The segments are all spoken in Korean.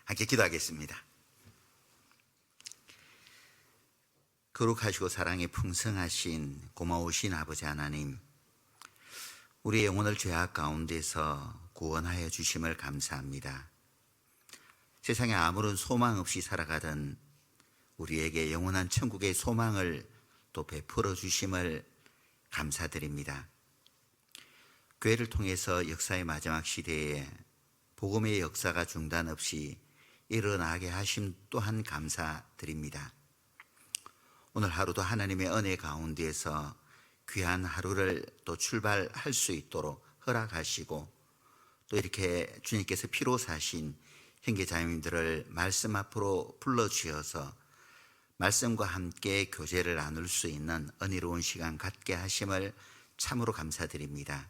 함께 기도하겠습니다. 거룩하시고 사랑이 풍성하신 고마우신 아버지 하나님, 우리의 영혼을 죄악 가운데서 구원하여 주심을 감사합니다. 세상에 아무런 소망 없이 살아가던 우리에게 영원한 천국의 소망을 또 베풀어 주심을 감사드립니다. 교회를 통해서 역사의 마지막 시대에 복음의 역사가 중단 없이 일어나게 하심 또한 감사드립니다. 오늘 하루도 하나님의 은혜 가운데에서 귀한 하루를 또 출발할 수 있도록 허락하시고, 또 이렇게 주님께서 피로 사신 형제자매님들을 말씀 앞으로 불러주셔서 말씀과 함께 교제를 나눌 수 있는 은혜로운 시간 갖게 하심을 참으로 감사드립니다.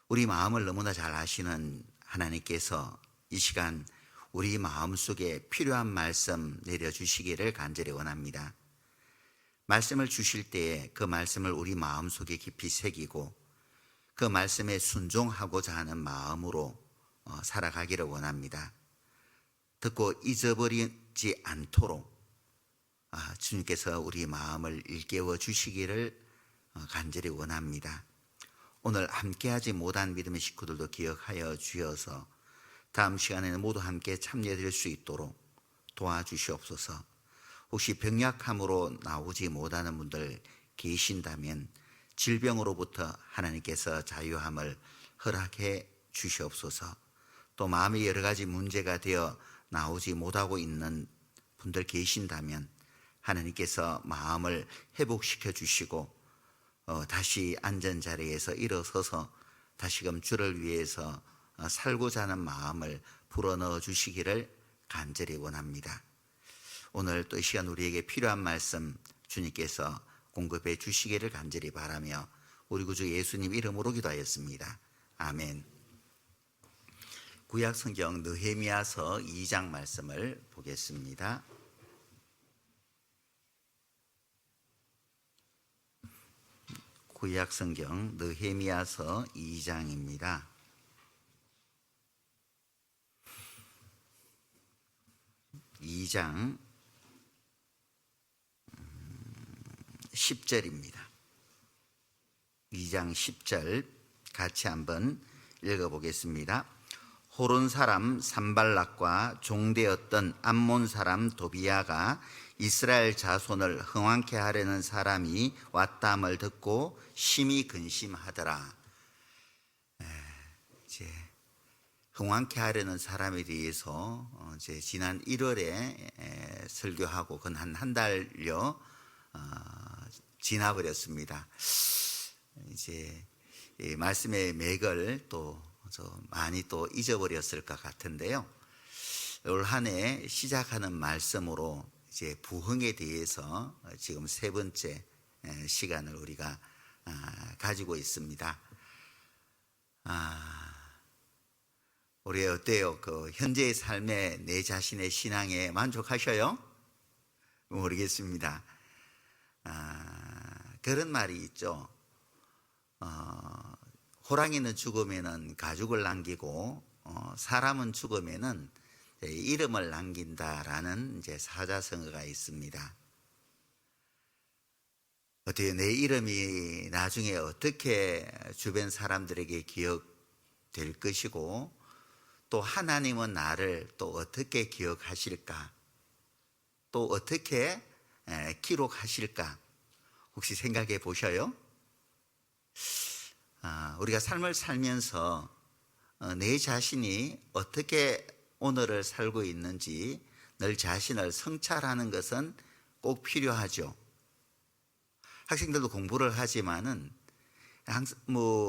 우리 마음을 너무나 잘 아시는 하나님께서 이 시간 우리 마음속에 필요한 말씀 내려주시기를 간절히 원합니다. 말씀을 주실 때에 그 말씀을 우리 마음속에 깊이 새기고 그 말씀에 순종하고자 하는 마음으로 살아가기를 원합니다. 듣고 잊어버리지 않도록 주님께서 우리 마음을 일깨워 주시기를 간절히 원합니다. 오늘 함께하지 못한 믿음의 식구들도 기억하여 주셔서 다음 시간에는 모두 함께 참여될 수 있도록 도와주시옵소서. 혹시 병약함으로 나오지 못하는 분들 계신다면 질병으로부터 하나님께서 자유함을 허락해 주시옵소서. 또 마음의 여러 가지 문제가 되어 나오지 못하고 있는 분들 계신다면 하나님께서 마음을 회복시켜 주시고 다시 앉은 자리에서 일어서서 다시금 주를 위해서 살고자 하는 마음을 불어넣어 주시기를 간절히 원합니다. 오늘 또 이 시간 우리에게 필요한 말씀 주님께서 공급해 주시기를 간절히 바라며 우리 구주 예수님 이름으로 기도하였습니다. 아멘. 구약 성경 느헤미야서 2장 말씀을 보겠습니다. 구약 성경 느헤미야서 2장입니다. 2장 10절입니다. 2장 10절 같이 한번 읽어보겠습니다. 호론 사람 산발락과 종되었던 암몬 사람 도비야가 이스라엘 자손을 흥왕케 하려는 사람이 왔다함을 듣고 심히 근심하더라. 이제 흥왕케 하려는 사람에 대해서 지난 1월에 설교하고 그 한 달여 지나버렸습니다. 이제 이 말씀의 맥을 또 많이 또 잊어버렸을 것 같은데요. 올 한 해 시작하는 말씀으로 이제 부흥에 대해서 지금 세 번째 시간을 우리가 가지고 있습니다. 우리 어때요? 그 현재의 삶에 내 자신의 신앙에 만족하셔요? 모르겠습니다. 그런 말이 있죠. 호랑이는 죽으면은 가죽을 남기고 사람은 죽으면은 이름을 남긴다라는 이제 사자성어가 있습니다. 어떻게 내 이름이 나중에 어떻게 주변 사람들에게 기억될 것이고 또 하나님은 나를 또 어떻게 기억하실까? 또 어떻게 기록하실까? 혹시 생각해 보셔요? 우리가 삶을 살면서 내 자신이 어떻게 오늘을 살고 있는지 늘 자신을 성찰하는 것은 꼭 필요하죠. 학생들도 공부를 하지만은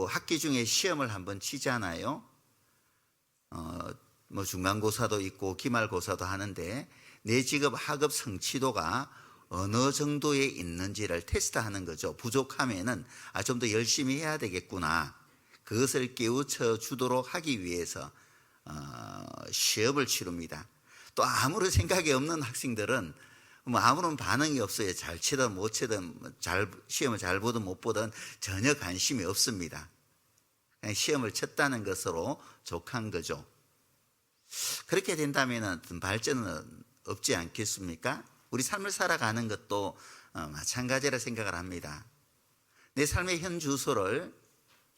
학기 중에 시험을 한번 치잖아요. 중간고사도 있고 기말고사도 하는데 내 직업 학업 성취도가 어느 정도에 있는지를 테스트하는 거죠. 부족하면은 좀 더 열심히 해야 되겠구나. 그것을 깨우쳐 주도록 하기 위해서 시험을 치릅니다. 또 아무런 생각이 없는 학생들은 아무런 반응이 없어요. 잘 치든 못 치든 시험을 잘 보든 못 보든 전혀 관심이 없습니다. 그냥 시험을 쳤다는 것으로 족한 거죠. 그렇게 된다면 어떤 발전은 없지 않겠습니까? 우리 삶을 살아가는 것도 마찬가지라 생각을 합니다. 내 삶의 현 주소를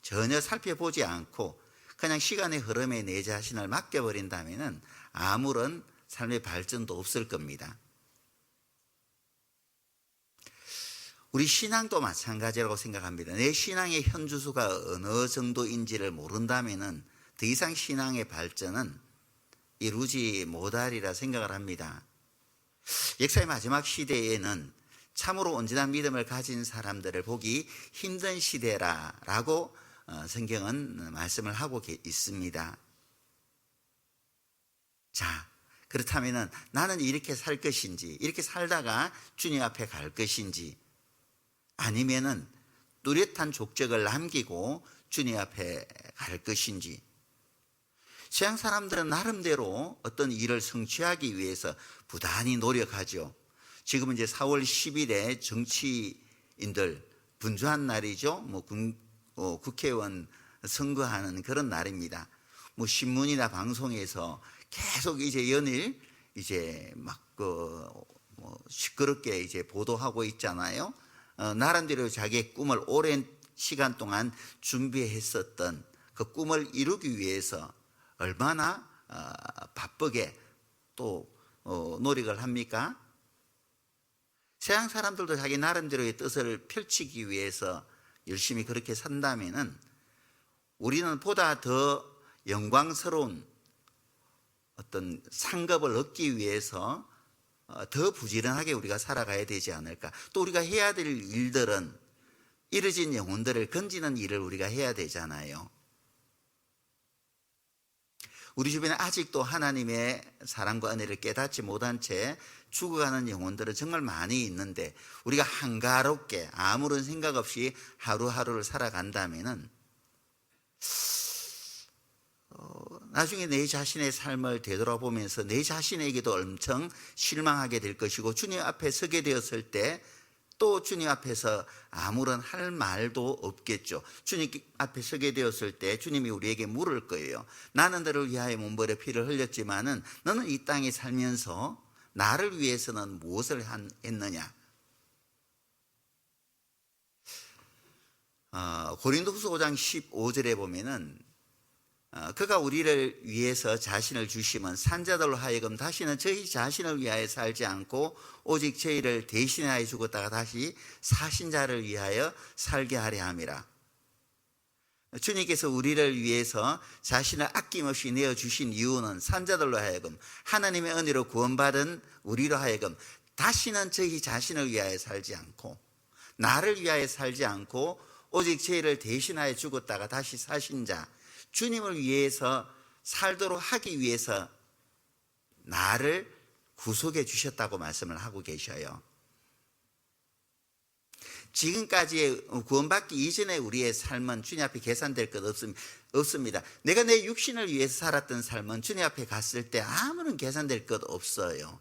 전혀 살펴보지 않고 그냥 시간의 흐름에 내 자신을 맡겨버린다면 아무런 삶의 발전도 없을 겁니다. 우리 신앙도 마찬가지라고 생각합니다. 내 신앙의 현 주소가 어느 정도인지를 모른다면 더 이상 신앙의 발전은 이루지 못하리라 생각을 합니다. 역사의 마지막 시대에는 참으로 온전한 믿음을 가진 사람들을 보기 힘든 시대라고 성경은 말씀을 하고 있습니다. 자, 그렇다면 나는 이렇게 살 것인지, 이렇게 살다가 주님 앞에 갈 것인지, 아니면은 뚜렷한 족적을 남기고 주님 앞에 갈 것인지. 서양 사람들은 나름대로 어떤 일을 성취하기 위해서 부단히 노력하죠. 지금은 이제 4월 10일에 정치인들 분주한 날이죠. 국회의원 선거하는 그런 날입니다. 신문이나 방송에서 계속 이제 연일 이제 시끄럽게 이제 보도하고 있잖아요. 나름대로 자기의 꿈을 오랜 시간 동안 준비했었던 그 꿈을 이루기 위해서 얼마나 바쁘게 또 노력을 합니까? 서양 사람들도 자기 나름대로의 뜻을 펼치기 위해서 열심히 그렇게 산다면은 우리는 보다 더 영광스러운 어떤 상급을 얻기 위해서 더 부지런하게 우리가 살아가야 되지 않을까. 또 우리가 해야 될 일들은 이뤄진 영혼들을 건지는 일을 우리가 해야 되잖아요. 우리 주변에 아직도 하나님의 사랑과 은혜를 깨닫지 못한 채 죽어가는 영혼들은 정말 많이 있는데 우리가 한가롭게 아무런 생각 없이 하루하루를 살아간다면은 나중에 내 자신의 삶을 되돌아보면서 내 자신에게도 엄청 실망하게 될 것이고 주님 앞에 서게 되었을 때 또 주님 앞에서 아무런 할 말도 없겠죠. 주님 앞에 서게 되었을 때 주님이 우리에게 물을 거예요. 나는 너를 위하여 몸버려 피를 흘렸지만은 너는 이 땅에 살면서 나를 위해서는 무엇을 했느냐? 고린도후서 5장 15절에 보면은 그가 우리를 위해서 자신을 주심은 산자들로 하여금 다시는 저희 자신을 위하여 살지 않고 오직 저희를 대신하여 죽었다가 다시 사신 자를 위하여 살게 하려 함이라. 주님께서 우리를 위해서 자신을 아낌없이 내어주신 이유는 산자들로 하여금 하나님의 은혜로 구원받은 우리로 하여금 다시는 저희 자신을 위하여 살지 않고 나를 위하여 살지 않고 오직 저희를 대신하여 죽었다가 다시 사신 자, 주님을 위해서 살도록 하기 위해서 나를 구속해 주셨다고 말씀을 하고 계셔요. 지금까지의 구원받기 이전에 우리의 삶은 주님 앞에 계산될 것 없습니다. 내가 내 육신을 위해서 살았던 삶은 주님 앞에 갔을 때 아무런 계산될 것 없어요.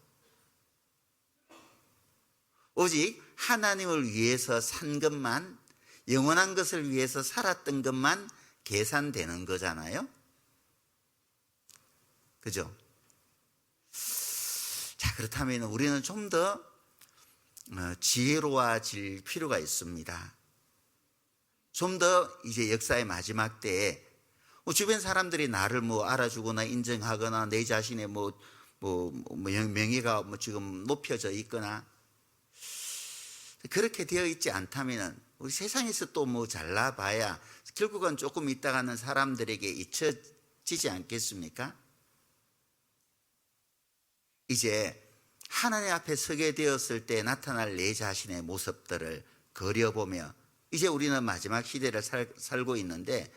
오직 하나님을 위해서 산 것만, 영원한 것을 위해서 살았던 것만 계산되는 거잖아요. 그죠? 자, 그렇다면 우리는 좀 더 지혜로워질 필요가 있습니다. 좀 더 이제 역사의 마지막 때에 주변 사람들이 나를 알아주거나 인정하거나 내 자신의 명예가 지금 높여져 있거나 그렇게 되어 있지 않다면 우리 세상에서 또 잘나봐야 결국은 조금 있다가는 사람들에게 잊혀지지 않겠습니까? 이제 하나님 앞에 서게 되었을 때 나타날 내 자신의 모습들을 그려보며 이제 우리는 마지막 시대를 살고 있는데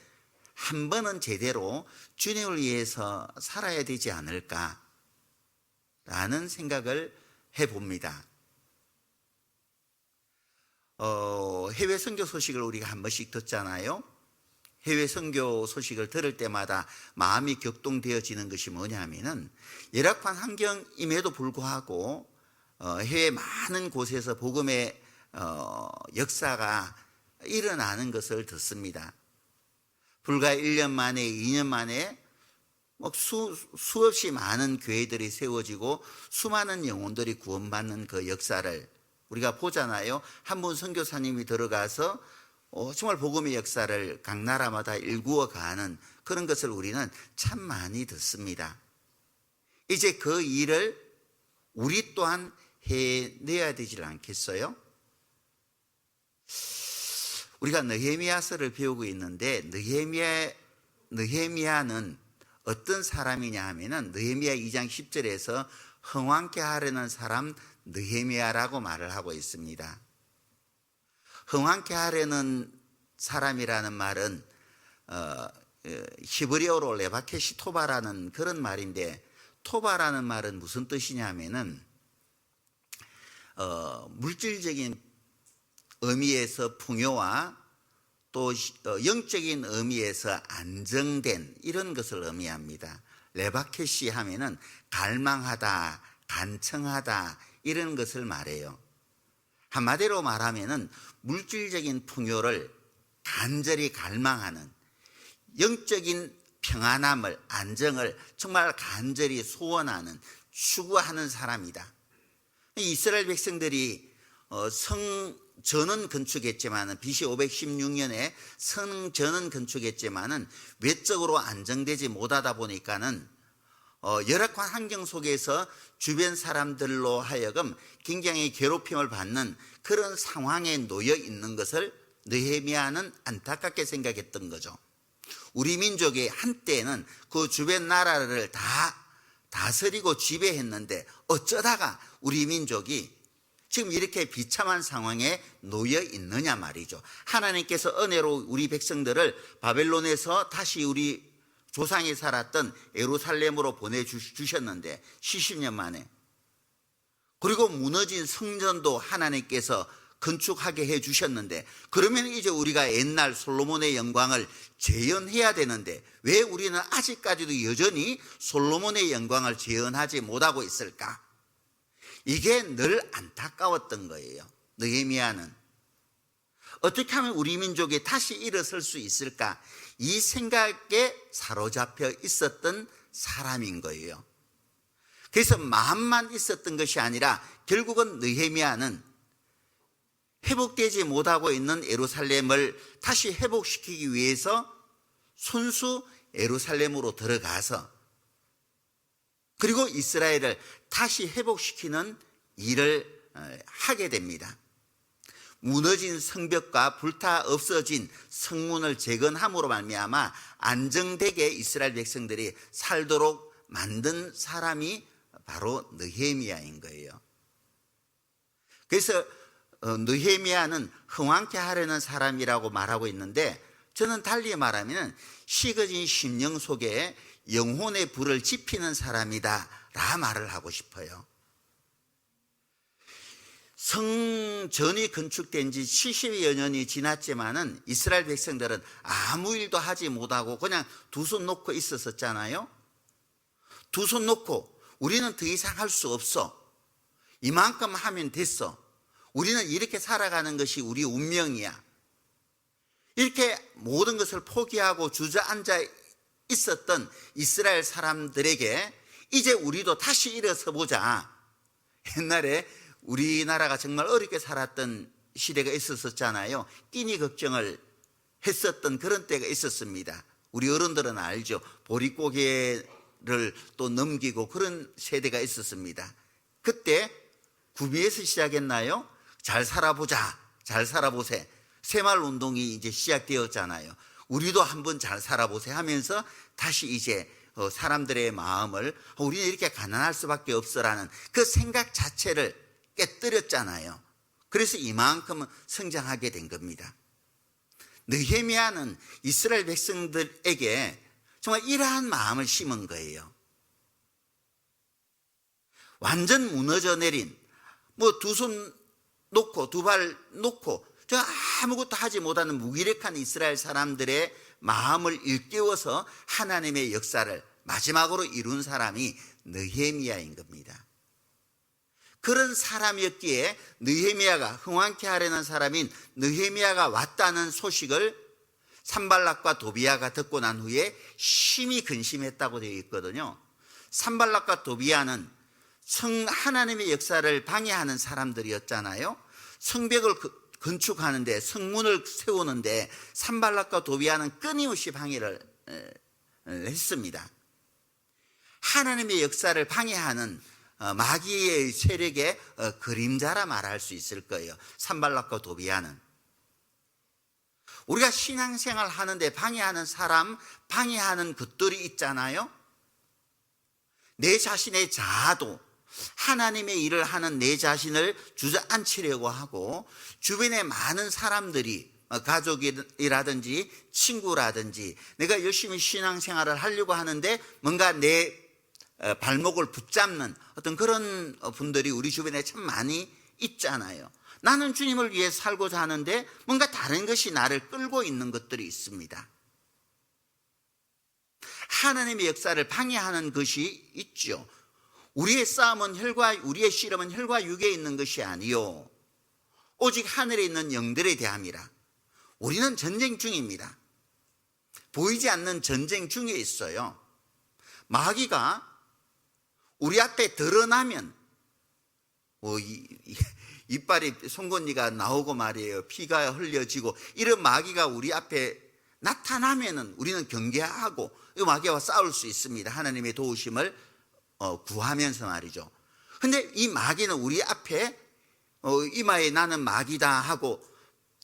한 번은 제대로 주님을 위해서 살아야 되지 않을까라는 생각을 해봅니다. 해외 선교 소식을 우리가 한 번씩 듣잖아요. 해외 선교 소식을 들을 때마다 마음이 격동되어지는 것이 뭐냐면은 열악한 환경임에도 불구하고 해외 많은 곳에서 복음의 역사가 일어나는 것을 듣습니다. 불과 1년 만에 2년 만에 수없이 많은 교회들이 세워지고 수많은 영혼들이 구원받는 그 역사를 우리가 보잖아요. 한 분 선교사님이 들어가서 정말 복음의 역사를 각 나라마다 일구어 가는 그런 것을 우리는 참 많이 듣습니다. 이제 그 일을 우리 또한 해내야 되질 않겠어요? 우리가 느헤미야서를 배우고 있는데 느헤미야는 어떤 사람이냐 하면은 느헤미야 2장 10절에서 흥왕케 하려는 사람 느헤미야라고 말을 하고 있습니다. 흥왕케 하려는 사람이라는 말은 히브리어로 레바케시 토바라는 그런 말인데, 토바라는 말은 무슨 뜻이냐 하면은 물질적인 의미에서 풍요와 또 영적인 의미에서 안정된 이런 것을 의미합니다. 레바케시 하면은 갈망하다, 간청하다 이런 것을 말해요. 한마디로 말하면은 물질적인 풍요를 간절히 갈망하는, 영적인 평안함을, 안정을 정말 간절히 소원하는, 추구하는 사람이다. 이스라엘 백성들이 성전은 건축했지만은 BC 516년에 성전은 건축했지만은 외적으로 안정되지 못하다 보니까는 열악한 환경 속에서 주변 사람들로 하여금 굉장히 괴롭힘을 받는 그런 상황에 놓여 있는 것을 느헤미야는 안타깝게 생각했던 거죠. 우리 민족이 한때는 그 주변 나라를 다 다스리고 지배했는데 어쩌다가 우리 민족이 지금 이렇게 비참한 상황에 놓여 있느냐 말이죠. 하나님께서 은혜로 우리 백성들을 바벨론에서 다시 우리 조상이 살았던 예루살렘으로 보내주셨는데 70년 만에, 그리고 무너진 성전도 하나님께서 건축하게 해주셨는데, 그러면 이제 우리가 옛날 솔로몬의 영광을 재현해야 되는데 왜 우리는 아직까지도 여전히 솔로몬의 영광을 재현하지 못하고 있을까? 이게 늘 안타까웠던 거예요. 느헤미야는 어떻게 하면 우리 민족이 다시 일어설 수 있을까? 이 생각에 사로잡혀 있었던 사람인 거예요. 그래서 마음만 있었던 것이 아니라 결국은 느헤미야는 회복되지 못하고 있는 예루살렘을 다시 회복시키기 위해서 손수 예루살렘으로 들어가서 그리고 이스라엘을 다시 회복시키는 일을 하게 됩니다. 무너진 성벽과 불타 없어진 성문을 재건함으로 말미암아 안정되게 이스라엘 백성들이 살도록 만든 사람이 바로 느헤미야인 거예요. 그래서 느헤미야는 흥왕케 하려는 사람이라고 말하고 있는데, 저는 달리 말하면 식어진 심령 속에 영혼의 불을 지피는 사람이다 라 말을 하고 싶어요. 성전이 건축된 지 70여 년이 지났지만은 이스라엘 백성들은 아무 일도 하지 못하고 그냥 두 손 놓고 있었잖아요. 두 손 놓고 우리는 더 이상 할 수 없어, 이만큼 하면 됐어, 우리는 이렇게 살아가는 것이 우리 운명이야, 이렇게 모든 것을 포기하고 주저앉아 있었던 이스라엘 사람들에게 이제 우리도 다시 일어서 보자. 옛날에 우리나라가 정말 어렵게 살았던 시대가 있었잖아요. 끼니 걱정을 했었던 그런 때가 있었습니다. 우리 어른들은 알죠. 보릿고개를 또 넘기고 그런 세대가 있었습니다. 그때 구미에서 시작했나요? 잘 살아보자, 잘 살아보세, 새마을운동이 이제 시작되었잖아요. 우리도 한번 잘 살아보세 하면서 다시 이제 사람들의 마음을 우리는 이렇게 가난할 수밖에 없어라는 그 생각 자체를 깨뜨렸잖아요. 그래서 이만큼은 성장하게 된 겁니다. 느헤미야는 이스라엘 백성들에게 정말 이러한 마음을 심은 거예요. 완전 무너져 내린, 두 손 놓고 두 발 놓고 저 아무것도 하지 못하는 무기력한 이스라엘 사람들의 마음을 일깨워서 하나님의 역사를 마지막으로 이룬 사람이 느헤미야인 겁니다. 그런 사람이었기에 느헤미야가 흥왕케 하려는 사람인 느헤미야가 왔다는 소식을 산발락과 도비아가 듣고 난 후에 심히 근심했다고 되어 있거든요. 산발락과 도비아는 하나님의 역사를 방해하는 사람들이었잖아요. 성벽을 건축하는데, 성문을 세우는데 산발락과 도비아는 끊임없이 방해를 했습니다. 하나님의 역사를 방해하는 마귀의 세력의 그림자라 말할 수 있을 거예요. 산발락과 도비아는. 우리가 신앙생활 하는데 방해하는 사람, 방해하는 것들이 있잖아요. 내 자신의 자아도, 하나님의 일을 하는 내 자신을 주저앉히려고 하고, 주변에 많은 사람들이, 가족이라든지 친구라든지, 내가 열심히 신앙생활을 하려고 하는데 뭔가 내 발목을 붙잡는 어떤 그런 분들이 우리 주변에 참 많이 있잖아요. 나는 주님을 위해 살고자 하는데 뭔가 다른 것이 나를 끌고 있는 것들이 있습니다. 하나님의 역사를 방해하는 것이 있죠. 우리의 싸움은 우리의 씨름은 혈과 육에 있는 것이 아니요 오직 하늘에 있는 영들에 대함이라. 우리는 전쟁 중입니다. 보이지 않는 전쟁 중에 있어요. 마귀가 우리 앞에 드러나면 이빨이 송곳니가 나오고 말이에요. 피가 흘려지고, 이런 마귀가 우리 앞에 나타나면은 우리는 경계하고 이 마귀와 싸울 수 있습니다. 하나님의 도우심을 구하면서 말이죠. 근데 이 마귀는 우리 앞에 이마에 나는 마귀다 하고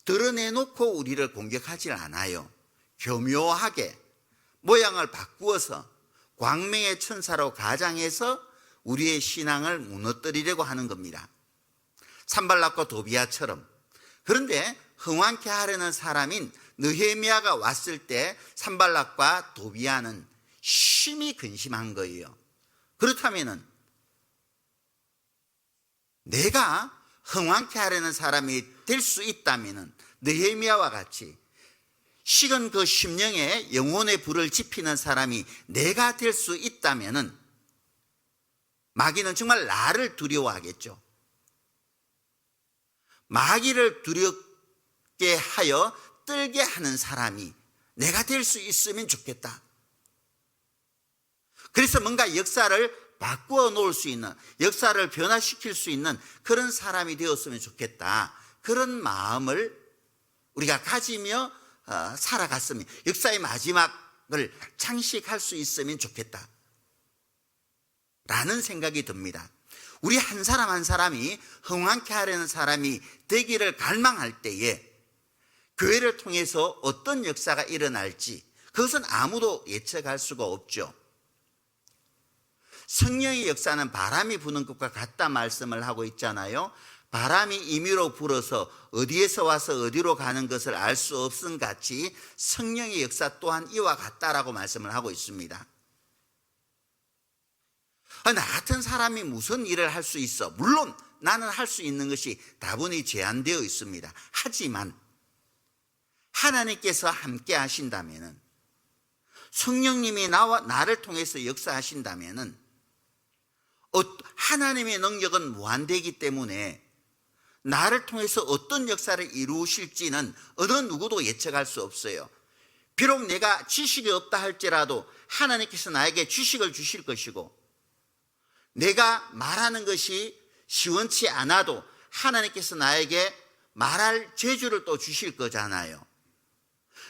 드러내놓고 우리를 공격하지 않아요. 교묘하게 모양을 바꾸어서 광명의 천사로 가장해서 우리의 신앙을 무너뜨리려고 하는 겁니다. 산발락과 도비아처럼. 그런데 흥왕케 하려는 사람인 느헤미야가 왔을 때 산발락과 도비아는 심히 근심한 거예요. 그렇다면은 내가 흥왕케 하려는 사람이 될 수 있다면은 느헤미야와 같이 식은 그 심령에 영혼의 불을 지피는 사람이 내가 될 수 있다면은 마귀는 정말 나를 두려워하겠죠. 마귀를 두렵게 하여 떨게 하는 사람이 내가 될 수 있으면 좋겠다. 그래서 뭔가 역사를 바꾸어 놓을 수 있는, 역사를 변화시킬 수 있는 그런 사람이 되었으면 좋겠다. 그런 마음을 우리가 가지며 살아갔으면, 역사의 마지막을 장식할 수 있으면 좋겠다 라는 생각이 듭니다. 우리 한 사람 한 사람이 흥왕케 하려는 사람이 되기를 갈망할 때에 교회를 통해서 어떤 역사가 일어날지 그것은 아무도 예측할 수가 없죠. 성령의 역사는 바람이 부는 것과 같다 말씀을 하고 있잖아요. 바람이 임의로 불어서 어디에서 와서 어디로 가는 것을 알 수 없음 같이 성령의 역사 또한 이와 같다라고 말씀을 하고 있습니다. 나 같은 사람이 무슨 일을 할 수 있어? 물론 나는 할 수 있는 것이 다분히 제한되어 있습니다. 하지만 하나님께서 함께 하신다면은, 성령님이 나를 통해서 역사하신다면은 하나님의 능력은 무한되기 때문에 나를 통해서 어떤 역사를 이루실지는 어느 누구도 예측할 수 없어요. 비록 내가 지식이 없다 할지라도 하나님께서 나에게 지식을 주실 것이고, 내가 말하는 것이 시원치 않아도 하나님께서 나에게 말할 재주를 또 주실 거잖아요.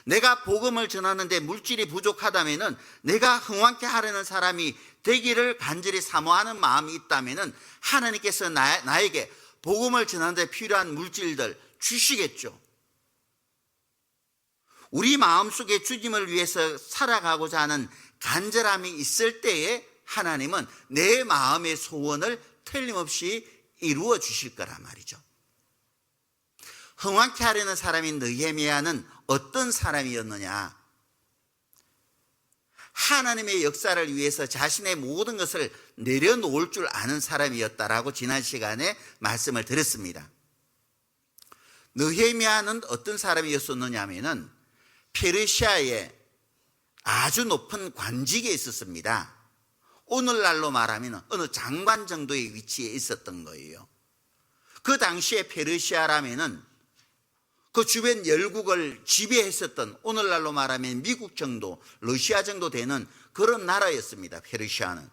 내가 복음을 전하는데 물질이 부족하다면은, 내가 흥왕케 하려는 사람이 되기를 간절히 사모하는 마음이 있다면은 하나님께서 나에게 복음을 전하는데 필요한 물질들 주시겠죠. 우리 마음속에 주님을 위해서 살아가고자 하는 간절함이 있을 때에 하나님은 내 마음의 소원을 틀림없이 이루어 주실 거란 말이죠. 흥왕케 하려는 사람인 느헤미야는 어떤 사람이었느냐? 하나님의 역사를 위해서 자신의 모든 것을 내려놓을 줄 아는 사람이었다라고 지난 시간에 말씀을 드렸습니다. 느헤미야는 어떤 사람이었느냐 하면은 페르시아의 아주 높은 관직에 있었습니다. 오늘날로 말하면 어느 장관 정도의 위치에 있었던 거예요. 그 당시에 페르시아라면은 그 주변 열국을 지배했었던, 오늘날로 말하면 미국 정도, 러시아 정도 되는 그런 나라였습니다. 페르시아는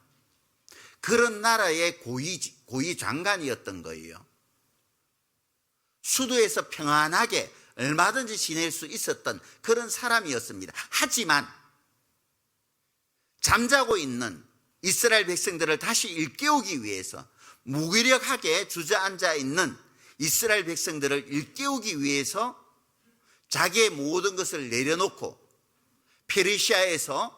그런 나라의 고위 장관이었던 거예요. 수도에서 평안하게 얼마든지 지낼 수 있었던 그런 사람이었습니다. 하지만 잠자고 있는 이스라엘 백성들을 다시 일깨우기 위해서, 무기력하게 주저앉아 있는 이스라엘 백성들을 일깨우기 위해서 자기의 모든 것을 내려놓고 페르시아에서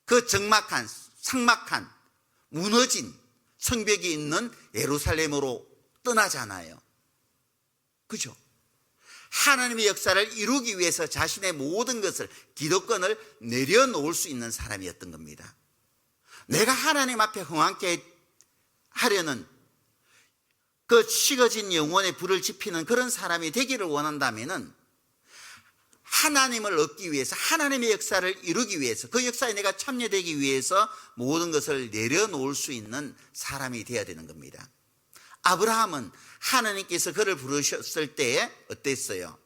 그 적막한, 삭막한, 무너진 성벽이 있는 예루살렘으로 떠나잖아요. 그죠? 하나님의 역사를 이루기 위해서 자신의 모든 것을, 기득권을 내려놓을 수 있는 사람이었던 겁니다. 내가 하나님 앞에 흥황케 하려는, 그 식어진 영혼의 불을 지피는 그런 사람이 되기를 원한다면은, 하나님을 얻기 위해서, 하나님의 역사를 이루기 위해서, 그 역사에 내가 참여되기 위해서 모든 것을 내려놓을 수 있는 사람이 되어야 되는 겁니다. 아브라함은 하나님께서 그를 부르셨을 때에 어땠어요?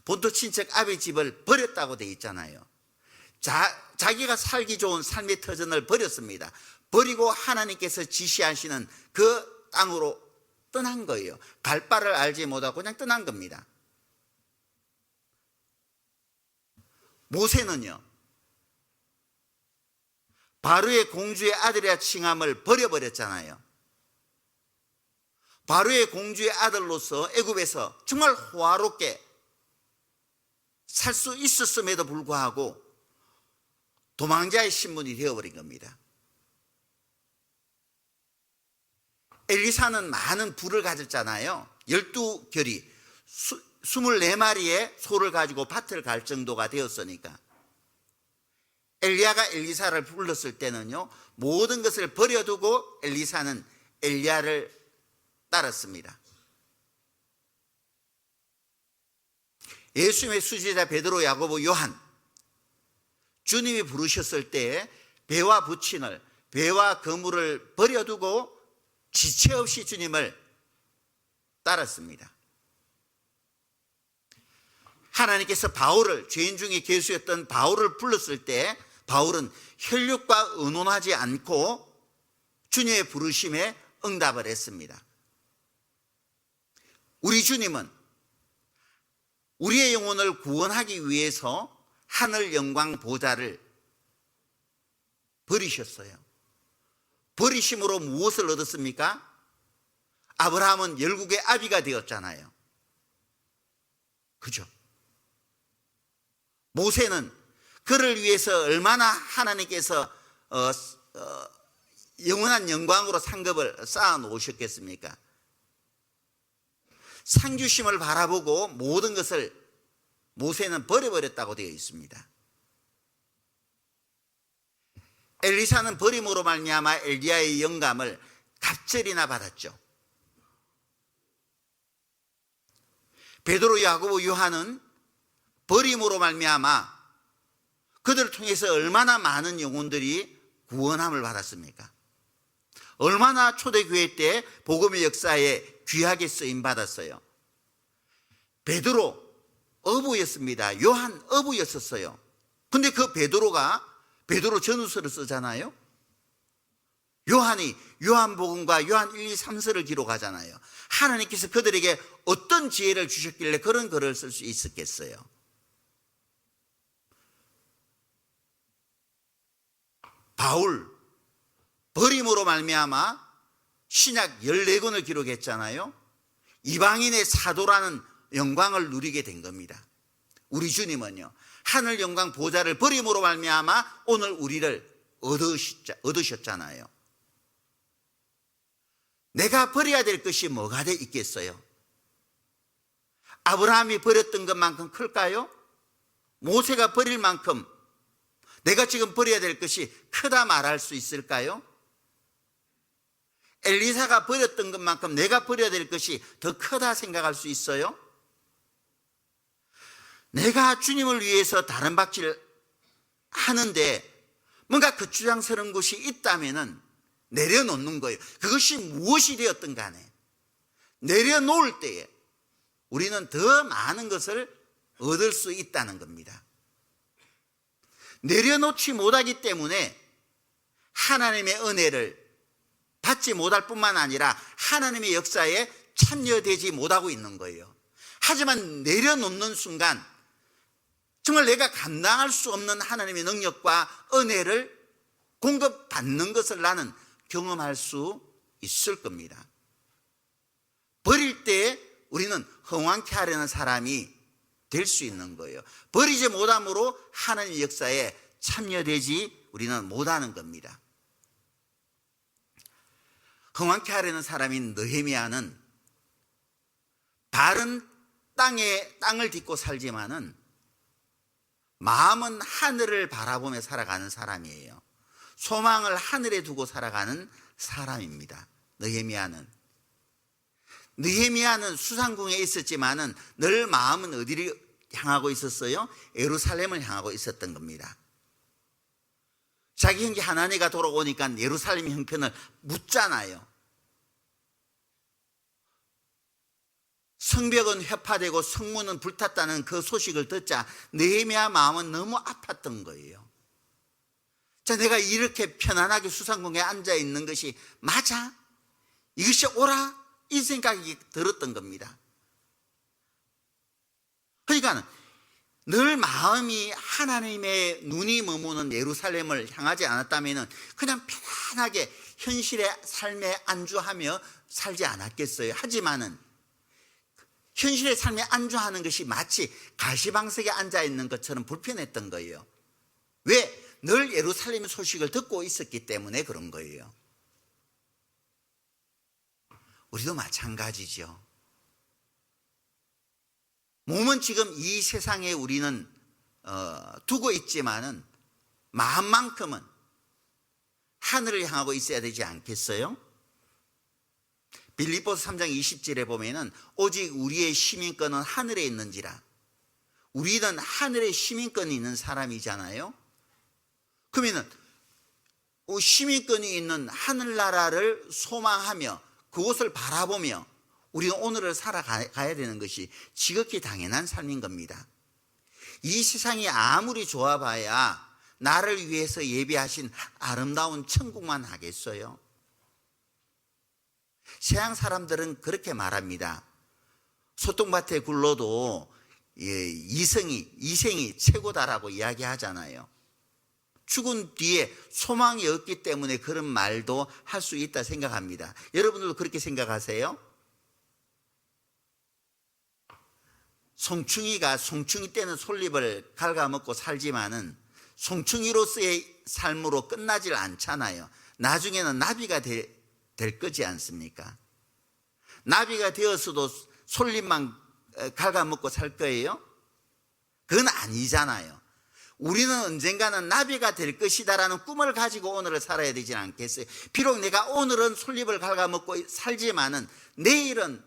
본토 친척 아비 집을 버렸다고 되어 있잖아요. 자기가 살기 좋은 삶의 터전을 버렸습니다. 버리고 하나님께서 지시하시는 그 땅으로 떠난 거예요. 갈 바를 알지 못하고 그냥 떠난 겁니다. 모세는요, 바로의 공주의 아들이라 칭함을 버려버렸잖아요. 바로의 공주의 아들로서 애굽에서 정말 호화롭게 살 수 있었음에도 불구하고 도망자의 신분이 되어버린 겁니다. 엘리사는 많은 부를 가졌잖아요. 12결이 24마리의 소를 가지고 밭을 갈 정도가 되었으니까. 엘리야가 엘리사를 불렀을 때는요, 모든 것을 버려두고 엘리사는 엘리야를 따랐습니다. 예수님의 수제자 베드로, 야고보, 요한, 주님이 부르셨을 때 배와 부친을, 배와 거물을 버려두고 지체 없이 주님을 따랐습니다. 하나님께서 바울을, 죄인 중에 괴수였던 바울을 불렀을 때 바울은 혈육과 의논하지 않고 주님의 부르심에 응답을 했습니다. 우리 주님은 우리의 영혼을 구원하기 위해서 하늘 영광 보좌를 버리셨어요. 버리심으로 무엇을 얻었습니까? 아브라함은 열국의 아비가 되었잖아요. 그죠? 모세는 그를 위해서 얼마나 하나님께서 영원한 영광으로 상급을 쌓아 놓으셨겠습니까? 상주심을 바라보고 모든 것을 모세는 버려버렸다고 되어 있습니다. 엘리사는 버림으로 말미암아 엘리야의 영감을 갑절이나 받았죠. 베드로, 야고보, 요한은 버림으로 말미암아 그들을 통해서 얼마나 많은 영혼들이 구원함을 받았습니까? 얼마나 초대교회 때 복음의 역사에 귀하게 쓰임 받았어요. 베드로 어부였습니다. 요한 어부였었어요. 근데 그 베드로 전후서를 쓰잖아요. 요한이 요한복음과 요한 1, 2, 3서를 기록하잖아요. 하나님께서 그들에게 어떤 지혜를 주셨길래 그런 글을 쓸 수 있었겠어요? 바울, 버림으로 말미암아 신약 14권을 기록했잖아요. 이방인의 사도라는 영광을 누리게 된 겁니다. 우리 주님은요, 하늘 영광 보좌를 버림으로 말미암아 오늘 우리를 얻으셨잖아요. 내가 버려야 될 것이 뭐가 돼 있겠어요? 아브라함이 버렸던 것만큼 클까요? 모세가 버릴 만큼 내가 지금 버려야 될 것이 크다 말할 수 있을까요? 엘리사가 버렸던 것만큼 내가 버려야 될 것이 더 크다 생각할 수 있어요? 내가 주님을 위해서 다른 박질 하는데 뭔가 거추장스러운 것이 있다면은 내려놓는 거예요. 그것이 무엇이 되었든 간에 내려놓을 때에 우리는 더 많은 것을 얻을 수 있다는 겁니다. 내려놓지 못하기 때문에 하나님의 은혜를 받지 못할 뿐만 아니라 하나님의 역사에 참여되지 못하고 있는 거예요. 하지만 내려놓는 순간 정말 내가 감당할 수 없는 하나님의 능력과 은혜를 공급받는 것을 나는 경험할 수 있을 겁니다. 버릴 때 우리는 흥황케 하려는 사람이 될 수 있는 거예요. 버리지 못함으로 하나님의 역사에 참여되지 우리는 못하는 겁니다. 흥황케 하려는 사람인 느헤미야는 발은 땅을 딛고 살지만은 마음은 하늘을 바라보며 살아가는 사람이에요. 소망을 하늘에 두고 살아가는 사람입니다. 느헤미야는 수상궁에 있었지만은 늘 마음은 어디를 향하고 있었어요? 예루살렘을 향하고 있었던 겁니다. 자기 형제 하나니가 돌아오니까 예루살렘 형편을 묻잖아요. 성벽은 회파되고 성문은 불탔다는 그 소식을 듣자 느헤미야 마음은 너무 아팠던 거예요. 자, 내가 이렇게 편안하게 수상궁에 앉아 있는 것이 맞아? 이것이 옳아? 이 생각이 들었던 겁니다. 그러니까 늘 마음이 하나님의 눈이 머무는 예루살렘을 향하지 않았다면 그냥 편안하게 현실의 삶에 안주하며 살지 않았겠어요. 하지만은 현실의 삶에 안주하는 것이 마치 가시방석에 앉아 있는 것처럼 불편했던 거예요. 왜? 늘 예루살렘 소식을 듣고 있었기 때문에 그런 거예요. 우리도 마찬가지죠. 몸은 지금 이 세상에 우리는 두고 있지만은 마음만큼은 하늘을 향하고 있어야 되지 않겠어요? 빌립보서 3장 20절에 보면은 오직 우리의 시민권은 하늘에 있는지라. 우리는 하늘에 시민권이 있는 사람이잖아요. 그러면은 시민권이 있는 하늘나라를 소망하며 그곳을 바라보며 우리는 오늘을 살아가야 되는 것이 지극히 당연한 삶인 겁니다. 이 세상이 아무리 좋아봐야 나를 위해서 예비하신 아름다운 천국만 하겠어요? 서양 사람들은 그렇게 말합니다. 소똥밭에 굴러도 이생이 최고다라고 이야기하잖아요. 죽은 뒤에 소망이 없기 때문에 그런 말도 할 수 있다 생각합니다. 여러분들도 그렇게 생각하세요? 송충이가 송충이 때는 솔잎을 갉아먹고 살지만은 송충이로서의 삶으로 끝나질 않잖아요. 나중에는 나비가 될 거지 않습니까? 나비가 되었어도 솔잎만 갉아먹고 살 거예요? 그건 아니잖아요. 우리는 언젠가는 나비가 될 것이다라는 꿈을 가지고 오늘을 살아야 되지 않겠어요? 비록 내가 오늘은 솔잎을 갉아먹고 살지만은 내일은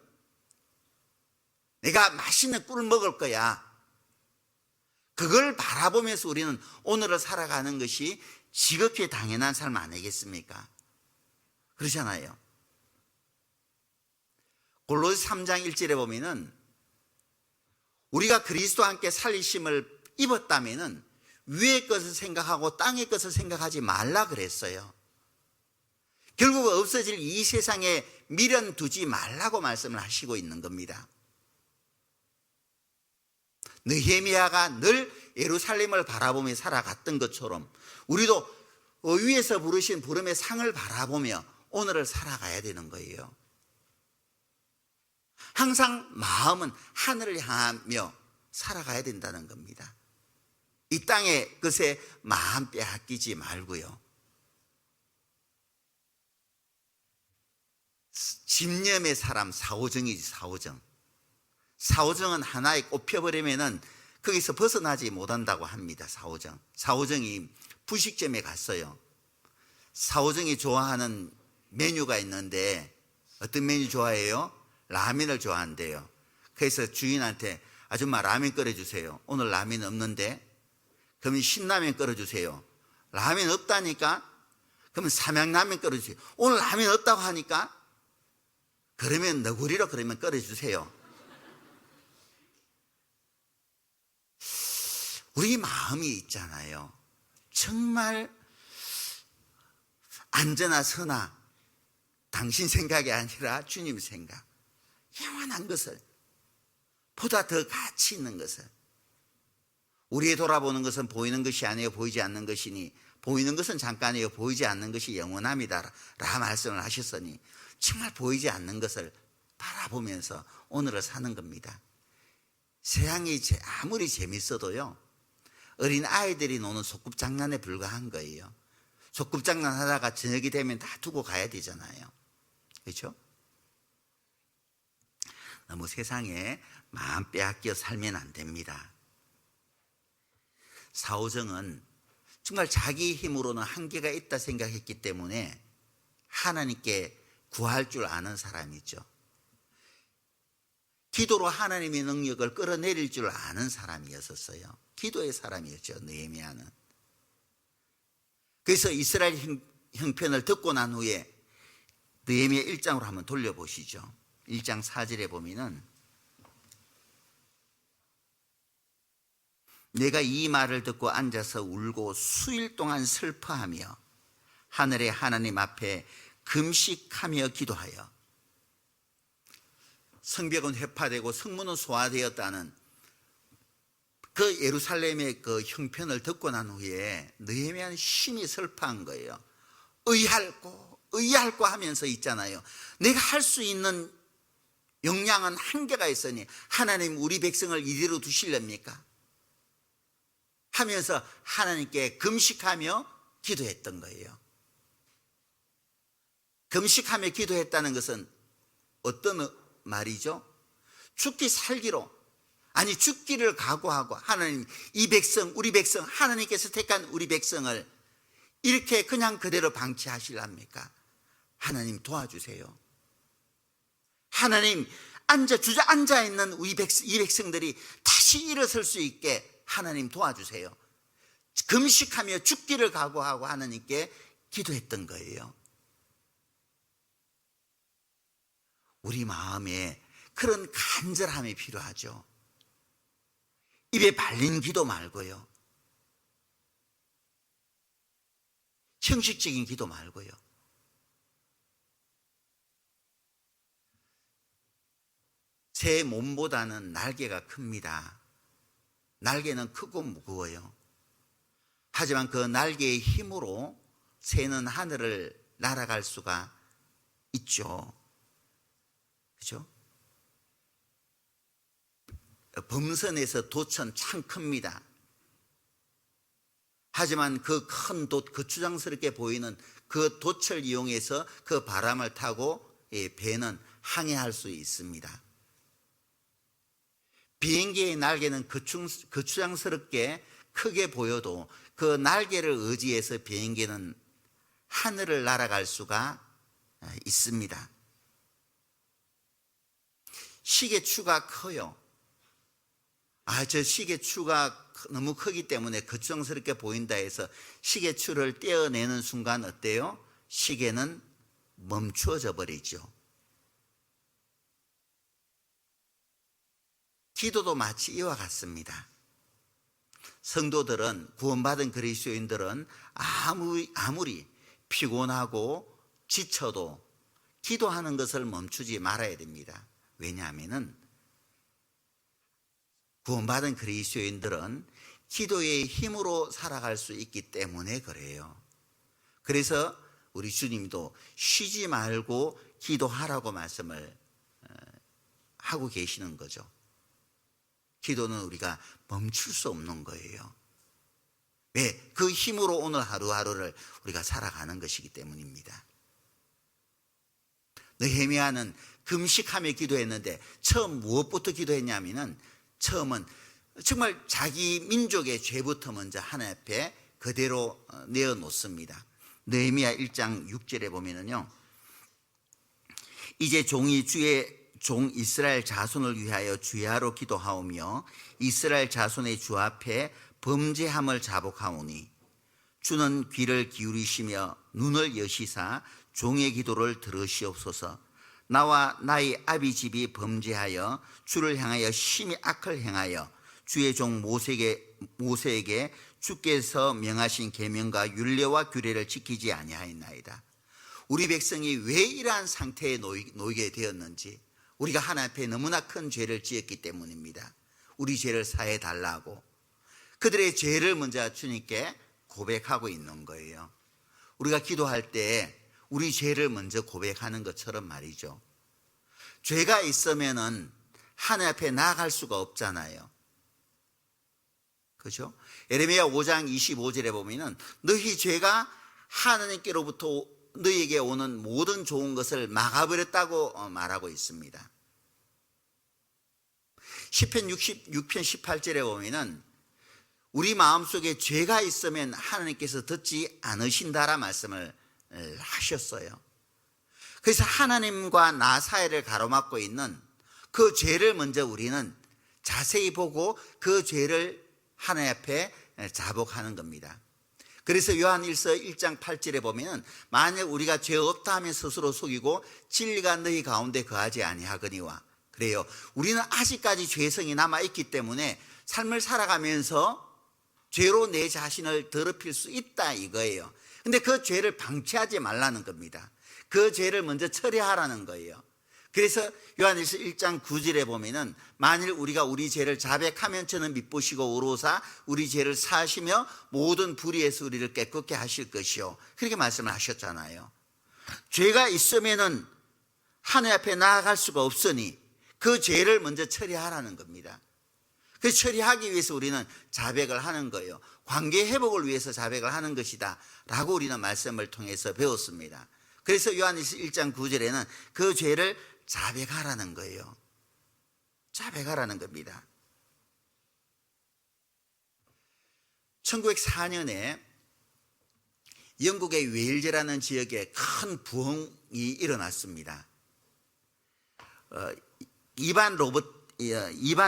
내가 맛있는 꿀을 먹을 거야. 그걸 바라보면서 우리는 오늘을 살아가는 것이 지극히 당연한 삶 아니겠습니까? 그러잖아요. 골로새 3장 1절에 보면은 우리가 그리스도와 함께 살리심을 입었다면은 위의 것을 생각하고 땅의 것을 생각하지 말라 그랬어요. 결국 없어질 이 세상에 미련 두지 말라고 말씀을 하시고 있는 겁니다. 느헤미야가 늘 예루살렘을 바라보며 살아갔던 것처럼 우리도 위에서 부르신 부름의 상을 바라보며 오늘을 살아가야 되는 거예요. 항상 마음은 하늘을 향하며 살아가야 된다는 겁니다. 이 땅의 것에 마음 빼앗기지 말고요. 집념의 사람 사오정이지, 사오정. 사오정은 하나에 꼽혀버리면은 거기서 벗어나지 못한다고 합니다. 사오정이 부식점에 갔어요. 사오정이 좋아하는 메뉴가 있는데 어떤 메뉴 좋아해요? 라면을 좋아한대요. 그래서 주인한테 아줌마 라면 끓여주세요. 오늘 라면 없는데? 그러면 신라면 끓여주세요. 라면 없다니까? 그러면 삼양라면 끓여주세요. 오늘 라면 없다고 하니까? 그러면 너구리로 그러면 끓여주세요. 우리 마음이 있잖아요. 정말 안전하 선하 당신 생각이 아니라 주님 생각, 영원한 것을, 보다 더 가치 있는 것을, 우리의 돌아보는 것은 보이는 것이 아니요 보이지 않는 것이니 보이는 것은 잠깐이요 보이지 않는 것이 영원합니다 라 말씀을 하셨으니 정말 보이지 않는 것을 바라보면서 오늘을 사는 겁니다. 세상이 아무리 재밌어도요, 어린 아이들이 노는 소꿉장난에 불과한 거예요. 소꿉장난 하다가 저녁이 되면 다 두고 가야 되잖아요. 그렇죠? 너무 세상에 마음 빼앗겨 살면 안 됩니다. 사오정은 정말 자기 힘으로는 한계가 있다 생각했기 때문에 하나님께 구할 줄 아는 사람이죠. 기도로 하나님의 능력을 끌어내릴 줄 아는 사람이었어요. 기도의 사람이었죠, 느헤미야는. 그래서 이스라엘 형편을 듣고 난 후에 느헤미야 1장으로 한번 돌려보시죠. 1장 4절에 보면은 내가 이 말을 듣고 앉아서 울고 수일 동안 슬퍼하며 하늘의 하나님 앞에 금식하며 기도하여 성벽은 회파되고 성문은 소화되었다는 그 예루살렘의 그 형편을 듣고 난 후에 느헤미야는 심히 슬퍼한 거예요. 의할고 하면서 있잖아요. 내가 할 수 있는 역량은 한계가 있으니 하나님 우리 백성을 이대로 두실렵니까? 하면서 하나님께 금식하며 기도했던 거예요. 금식하며 기도했다는 것은 어떤 말이죠? 죽기 살기로, 아니 죽기를 각오하고 하나님 이 백성, 우리 백성, 하나님께서 택한 우리 백성을 이렇게 그냥 그대로 방치하실랍니까? 하나님 도와주세요. 하나님 앉아있는 이 백성들이 다시 일어설 수 있게 하나님 도와주세요. 금식하며 죽기를 각오하고 하나님께 기도했던 거예요. 우리 마음에 그런 간절함이 필요하죠. 입에 발린 기도 말고요, 형식적인 기도 말고요. 새 몸보다는 날개가 큽니다. 날개는 크고 무거워요. 하지만 그 날개의 힘으로 새는 하늘을 날아갈 수가 있죠. 그렇죠? 범선에서 돛은 참 큽니다. 하지만 그 큰 돛, 그 추장스럽게 보이는 그 돛을 이용해서 그 바람을 타고 배는 항해할 수 있습니다. 비행기의 날개는 거추장스럽게 크게 보여도 그 날개를 의지해서 비행기는 하늘을 날아갈 수가 있습니다. 시계추가 커요. 저 시계추가 너무 크기 때문에 거추장스럽게 보인다 해서 시계추를 떼어내는 순간 어때요? 시계는 멈추어져 버리죠. 기도도 마치 이와 같습니다. 성도들은, 구원받은 그리스도인들은 아무리 피곤하고 지쳐도 기도하는 것을 멈추지 말아야 됩니다. 왜냐하면 구원받은 그리스도인들은 기도의 힘으로 살아갈 수 있기 때문에 그래요. 그래서 우리 주님도 쉬지 말고 기도하라고 말씀을 하고 계시는 거죠. 기도는 우리가 멈출 수 없는 거예요. 왜? 그 힘으로 오늘 하루하루를 우리가 살아가는 것이기 때문입니다. 느헤미야는 금식하며 기도했는데 처음 무엇부터 기도했냐면은 처음은 정말 자기 민족의 죄부터 먼저 하나님 앞에 그대로 내어놓습니다. 느헤미야 1장 6절에 보면은요, 이제 종이 주의 종 이스라엘 자손을 위하여 주야로 기도하오며 이스라엘 자손의 주 앞에 범죄함을 자복하오니 주는 귀를 기울이시며 눈을 여시사 종의 기도를 들으시옵소서. 나와 나의 아비 집이 범죄하여 주를 향하여 심히 악을 행하여 주의 종 모세에게 주께서 명하신 계명과 율례와 규례를 지키지 아니하였나이다. 우리 백성이 왜 이러한 상태에 놓이게 되었는지, 우리가 하나님 앞에 너무나 큰 죄를 지었기 때문입니다. 우리 죄를 사해 달라고 그들의 죄를 먼저 주님께 고백하고 있는 거예요. 우리가 기도할 때 우리 죄를 먼저 고백하는 것처럼 말이죠. 죄가 있으면은 하나님 앞에 나아갈 수가 없잖아요. 그렇죠? 예레미야 5장 25절에 보면은 너희 죄가 하나님께로부터 너희에게 오는 모든 좋은 것을 막아버렸다고 말하고 있습니다. 시편 66편 18절에 보면은 우리 마음속에 죄가 있으면 하나님께서 듣지 않으신다라 말씀을 하셨어요. 그래서 하나님과 나 사이를 가로막고 있는 그 죄를 먼저 우리는 자세히 보고 그 죄를 하나님 앞에 자복하는 겁니다. 그래서 요한일서 1장 8절에 보면 만약 우리가 죄 없다 하면 스스로 속이고 진리가 너희 가운데 거하지 아니하거니와, 그래요. 우리는 아직까지 죄성이 남아있기 때문에 삶을 살아가면서 죄로 내 자신을 더럽힐 수 있다 이거예요. 근데 그 죄를 방치하지 말라는 겁니다. 그 죄를 먼저 처리하라는 거예요. 그래서 요한일서 1장 9절에 보면은 만일 우리가 우리 죄를 자백하면 저는 미쁘시고 의로사 우리 죄를 사하시며 모든 불의에서 우리를 깨끗게 하실 것이요, 그렇게 말씀을 하셨잖아요. 죄가 있으면은 하나님 앞에 나아갈 수가 없으니 그 죄를 먼저 처리하라는 겁니다. 그 처리하기 위해서 우리는 자백을 하는 거예요. 관계 회복을 위해서 자백을 하는 것이다 라고 우리는 말씀을 통해서 배웠습니다. 그래서 요한일서 1장 9절에는 그 죄를 자백하라는 거예요. 자백하라는 겁니다. 1904년에 영국의 웨일즈라는 지역에 큰 부흥이 일어났습니다. 이반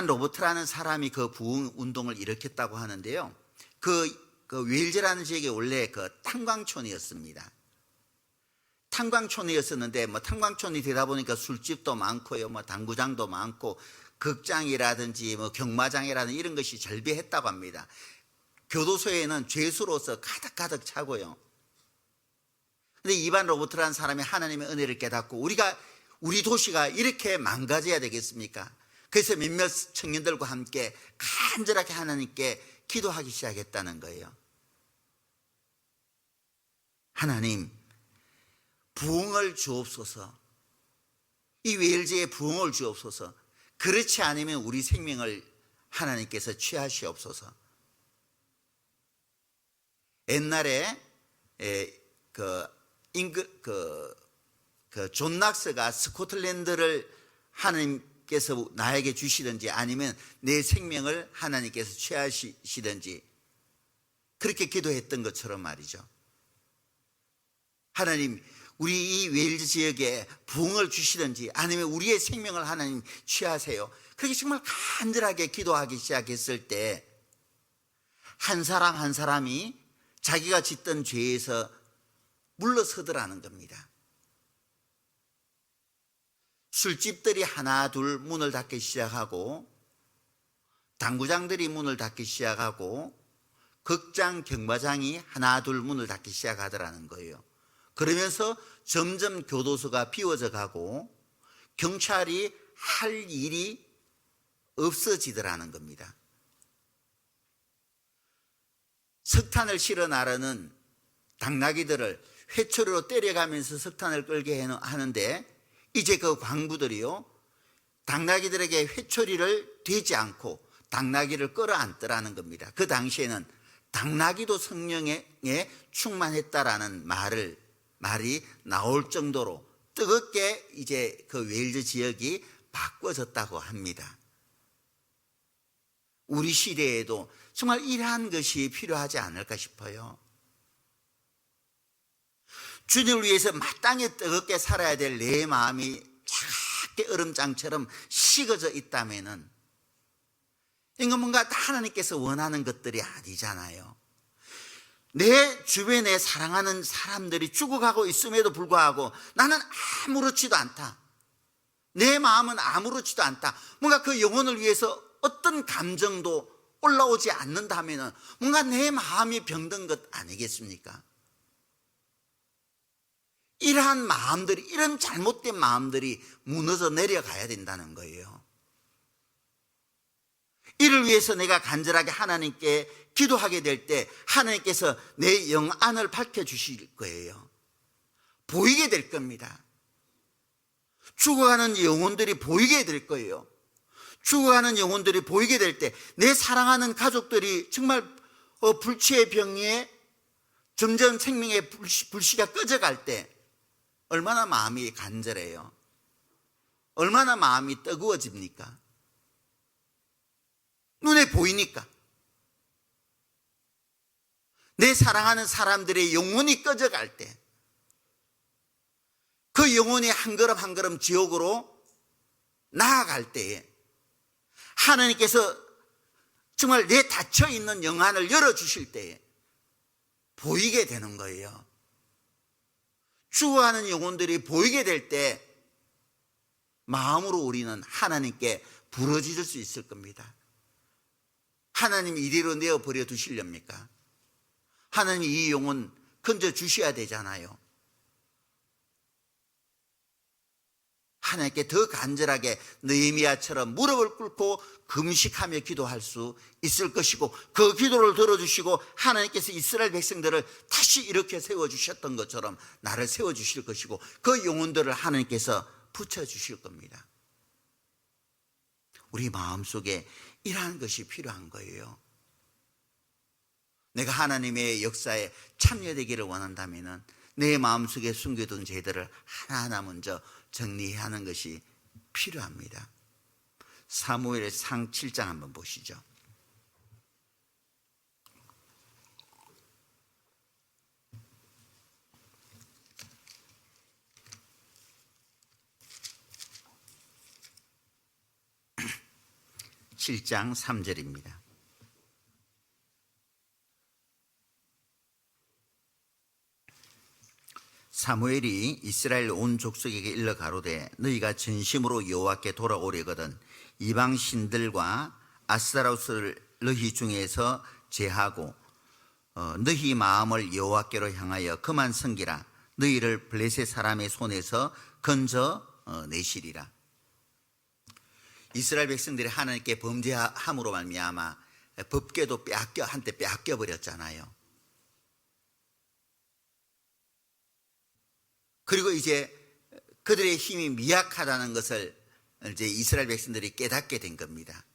로버트라는 사람이 그 부흥 운동을 일으켰다고 하는데요. 그 웨일즈라는 지역이 원래 그 탄광촌이었습니다. 탄광촌이었었는데 탄광촌이 되다 보니까 술집도 많고요, 당구장도 많고 극장이라든지 경마장이라든지 이런 것이 절비했다고 합니다. 교도소에는 죄수로서 가득 차고요. 근데 이반 로버트라는 사람이 하나님의 은혜를 깨닫고 우리 도시가 이렇게 망가져야 되겠습니까? 그래서 몇몇 청년들과 함께 간절하게 하나님께 기도하기 시작했다는 거예요. 하나님, 부흥을 주옵소서. 이 웨일즈에 부흥을 주옵소서. 그렇지 않으면 우리 생명을 하나님께서 취하시옵소서. 옛날에 존 낙스가 스코틀랜드를 하나님께서 나에게 주시든지 아니면 내 생명을 하나님께서 취하시든지 그렇게 기도했던 것처럼 말이죠. 하나님, 우리 이 웨일즈 지역에 부흥을 주시든지 아니면 우리의 생명을 하나님 취하세요. 그렇게 정말 간절하게 기도하기 시작했을 때 한 사람 한 사람이 자기가 짓던 죄에서 물러서더라는 겁니다. 술집들이 하나 둘 문을 닫기 시작하고 당구장들이 문을 닫기 시작하고 극장 경마장이 하나 둘 문을 닫기 시작하더라는 거예요. 그러면서 점점 교도소가 비워져 가고 경찰이 할 일이 없어지더라는 겁니다. 석탄을 실어 나르는 당나귀들을 회초리로 때려가면서 석탄을 끌게 하는데 이제 그 광부들이요, 당나귀들에게 회초리를 대지 않고 당나귀를 끌어안더라는 겁니다. 그 당시에는 당나귀도 성령에 충만했다라는 말이 나올 정도로 뜨겁게 이제 그 웨일즈 지역이 바꿔졌다고 합니다. 우리 시대에도 정말 이러한 것이 필요하지 않을까 싶어요. 주님을 위해서 마땅히 뜨겁게 살아야 될 내 마음이 차갑게 얼음장처럼 식어져 있다면은 이건 뭔가 하나님께서 원하는 것들이 아니잖아요. 내 주변에 사랑하는 사람들이 죽어가고 있음에도 불구하고 나는 아무렇지도 않다. 내 마음은 아무렇지도 않다. 뭔가 그 영혼을 위해서 어떤 감정도 올라오지 않는다면 뭔가 내 마음이 병든 것 아니겠습니까? 이러한 마음들이, 이런 잘못된 마음들이 무너져 내려가야 된다는 거예요. 이를 위해서 내가 간절하게 하나님께 기도하게 될 때 하나님께서 내 영안을 밝혀주실 거예요. 보이게 될 겁니다. 죽어가는 영혼들이 보이게 될 거예요. 죽어가는 영혼들이 보이게 될 때 내 사랑하는 가족들이 정말 불치의 병에 점점 생명의 불씨가 꺼져갈 때 얼마나 마음이 간절해요. 얼마나 마음이 뜨거워집니까? 눈에 보이니까. 내 사랑하는 사람들의 영혼이 꺼져갈 때 그 영혼이 한 걸음 한 걸음 지옥으로 나아갈 때에 하나님께서 정말 내 닫혀있는 영안을 열어주실 때에 보이게 되는 거예요. 죽어가는 영혼들이 보이게 될 때 마음으로 우리는 하나님께 부르짖을 수 있을 겁니다. 하나님 이리로 내어버려 두시렵니까? 하나님 이 영혼 건져 주셔야 되잖아요. 하나님께 더 간절하게 느헤미야처럼 무릎을 꿇고 금식하며 기도할 수 있을 것이고, 그 기도를 들어주시고 하나님께서 이스라엘 백성들을 다시 일으켜 세워주셨던 것처럼 나를 세워주실 것이고, 그 영혼들을 하나님께서 붙여주실 겁니다. 우리 마음속에 이러한 것이 필요한 거예요. 내가 하나님의 역사에 참여되기를 원한다면 내 마음속에 숨겨둔 죄들을 하나하나 먼저 정리해야 하는 것이 필요합니다. 사무엘상 7장 한번 보시죠. (7장 3절입니다) 사무엘이 이스라엘 온 족속에게 일러 가로되 너희가 전심으로 여호와께 돌아오려거든 이방 신들과 아스타로스를 너희 중에서 제하고 너희 마음을 여호와께로 향하여 그만 섬기라. 너희를 블레셋 사람의 손에서 건져 내시리라. 이스라엘 백성들이 하나님께 범죄함으로 말미암아 법궤도 한때 빼앗겨 버렸잖아요. 그리고 이제 그들의 힘이 미약하다는 것을 이제 이스라엘 백성들이 깨닫게 된 겁니다.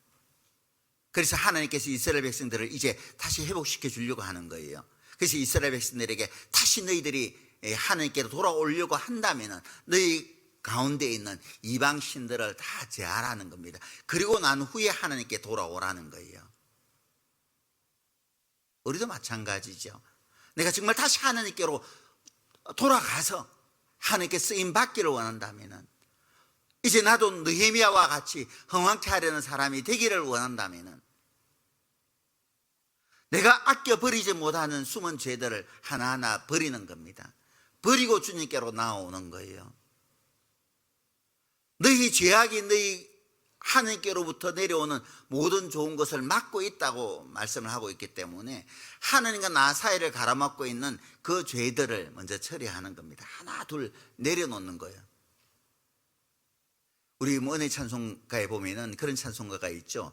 그래서 하나님께서 이스라엘 백성들을 이제 다시 회복시켜 주려고 하는 거예요. 그래서 이스라엘 백성들에게 다시 너희들이 하나님께로 돌아오려고 한다면 너희 가운데 있는 이방 신들을 다 제하라는 겁니다. 그리고 난 후에 하나님께 돌아오라는 거예요. 우리도 마찬가지죠. 내가 정말 다시 하나님께로 돌아가서 하나님께 쓰임 받기를 원한다면, 이제 나도 느헤미야와 같이 흥황케 하려는 사람이 되기를 원한다면, 내가 아껴 버리지 못하는 숨은 죄들을 하나하나 버리는 겁니다. 버리고 주님께로 나오는 거예요. 너희 죄악이 너희 하나님께로부터 내려오는 모든 좋은 것을 막고 있다고 말씀을 하고 있기 때문에 하나님과 나 사이를 가로막고 있는 그 죄들을 먼저 처리하는 겁니다. 하나 둘 내려놓는 거예요. 우리 은혜 찬송가에 보면은 그런 찬송가가 있죠.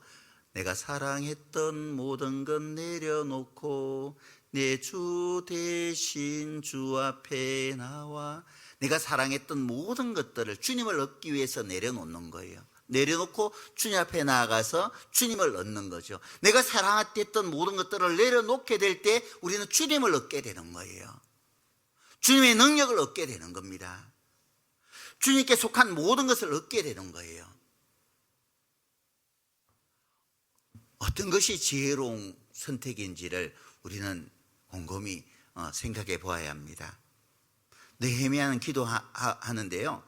내가 사랑했던 모든 것 내려놓고 내 주 대신 주 앞에 나와. 내가 사랑했던 모든 것들을 주님을 얻기 위해서 내려놓는 거예요. 내려놓고 주님 앞에 나아가서 주님을 얻는 거죠. 내가 사랑했던 모든 것들을 내려놓게 될 때 우리는 주님을 얻게 되는 거예요. 주님의 능력을 얻게 되는 겁니다. 주님께 속한 모든 것을 얻게 되는 거예요. 어떤 것이 지혜로운 선택인지를 우리는 곰곰이 생각해 보아야 합니다. 느헤미야는 기도하는데요,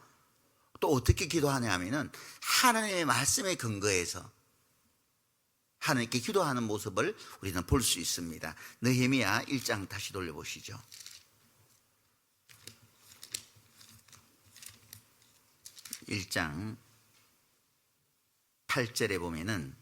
또 어떻게 기도하냐 하면은 하나님의 말씀에 근거해서 하나님께 기도하는 모습을 우리는 볼 수 있습니다. 느헤미야 1장 다시 돌려보시죠. 1장 8절에 보면은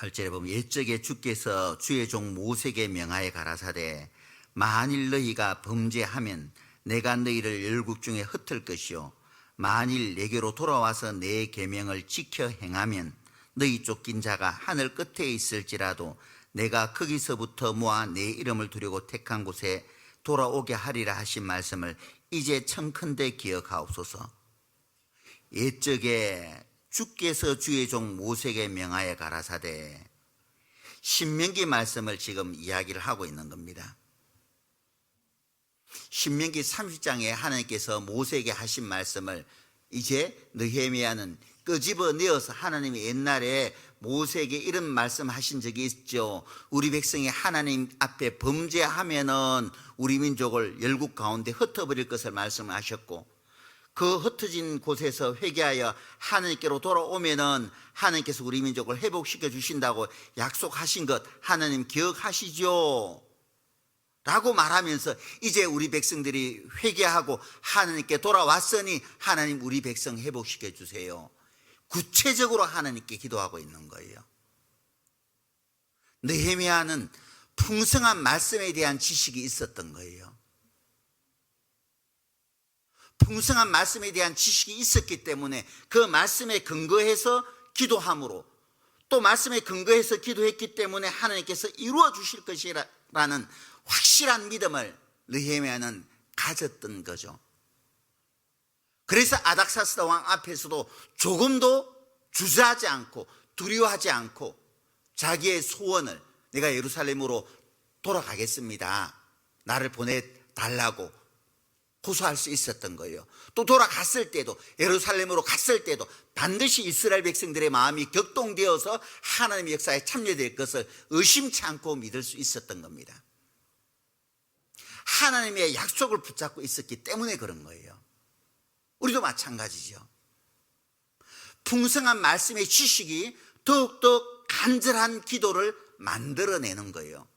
8절에 보면 옛적에 주께서 주의 종 모세에게 명하여 가라사대 만일 너희가 범죄하면 내가 너희를 열국 중에 흩을 것이요 만일 내게로 돌아와서 내 계명을 지켜 행하면 너희 쫓긴 자가 하늘 끝에 있을지라도 내가 거기서부터 모아 내 이름을 두려고 택한 곳에 돌아오게 하리라 하신 말씀을 이제 청컨대 기억하옵소서. 옛적에 주께서 주의 종 모세에게 명하여 가라사대 신명기 말씀을 지금 이야기를 하고 있는 겁니다. 신명기 30장에 하나님께서 모세에게 하신 말씀을 이제 느헤미야는 끄집어내어서 하나님이 옛날에 모세에게 이런 말씀하신 적이 있죠. 우리 백성이 하나님 앞에 범죄하면은 우리 민족을 열국 가운데 흩어버릴 것을 말씀하셨고, 그 흩어진 곳에서 회개하여 하나님께로 돌아오면은 하나님께서 우리 민족을 회복시켜 주신다고 약속하신 것 하나님 기억하시죠? 라고 말하면서 이제 우리 백성들이 회개하고 하나님께 돌아왔으니 하나님 우리 백성 회복시켜 주세요. 구체적으로 하나님께 기도하고 있는 거예요. 느헤미야는 풍성한 말씀에 대한 지식이 있었던 거예요. 풍성한 말씀에 대한 지식이 있었기 때문에 그 말씀에 근거해서 기도함으로, 또 말씀에 근거해서 기도했기 때문에 하나님께서 이루어 주실 것이라는 확실한 믿음을 느헤미야는 가졌던 거죠. 그래서 아닥사스다 왕 앞에서도 조금도 주저하지 않고 두려워하지 않고 자기의 소원을, 내가 예루살렘으로 돌아가겠습니다, 나를 보내달라고 호소할 수 있었던 거예요. 또 돌아갔을 때도, 예루살렘으로 갔을 때도 반드시 이스라엘 백성들의 마음이 격동되어서 하나님의 역사에 참여될 것을 의심치 않고 믿을 수 있었던 겁니다. 하나님의 약속을 붙잡고 있었기 때문에 그런 거예요. 우리도 마찬가지죠. 풍성한 말씀의 지식이 더욱더 간절한 기도를 만들어내는 거예요.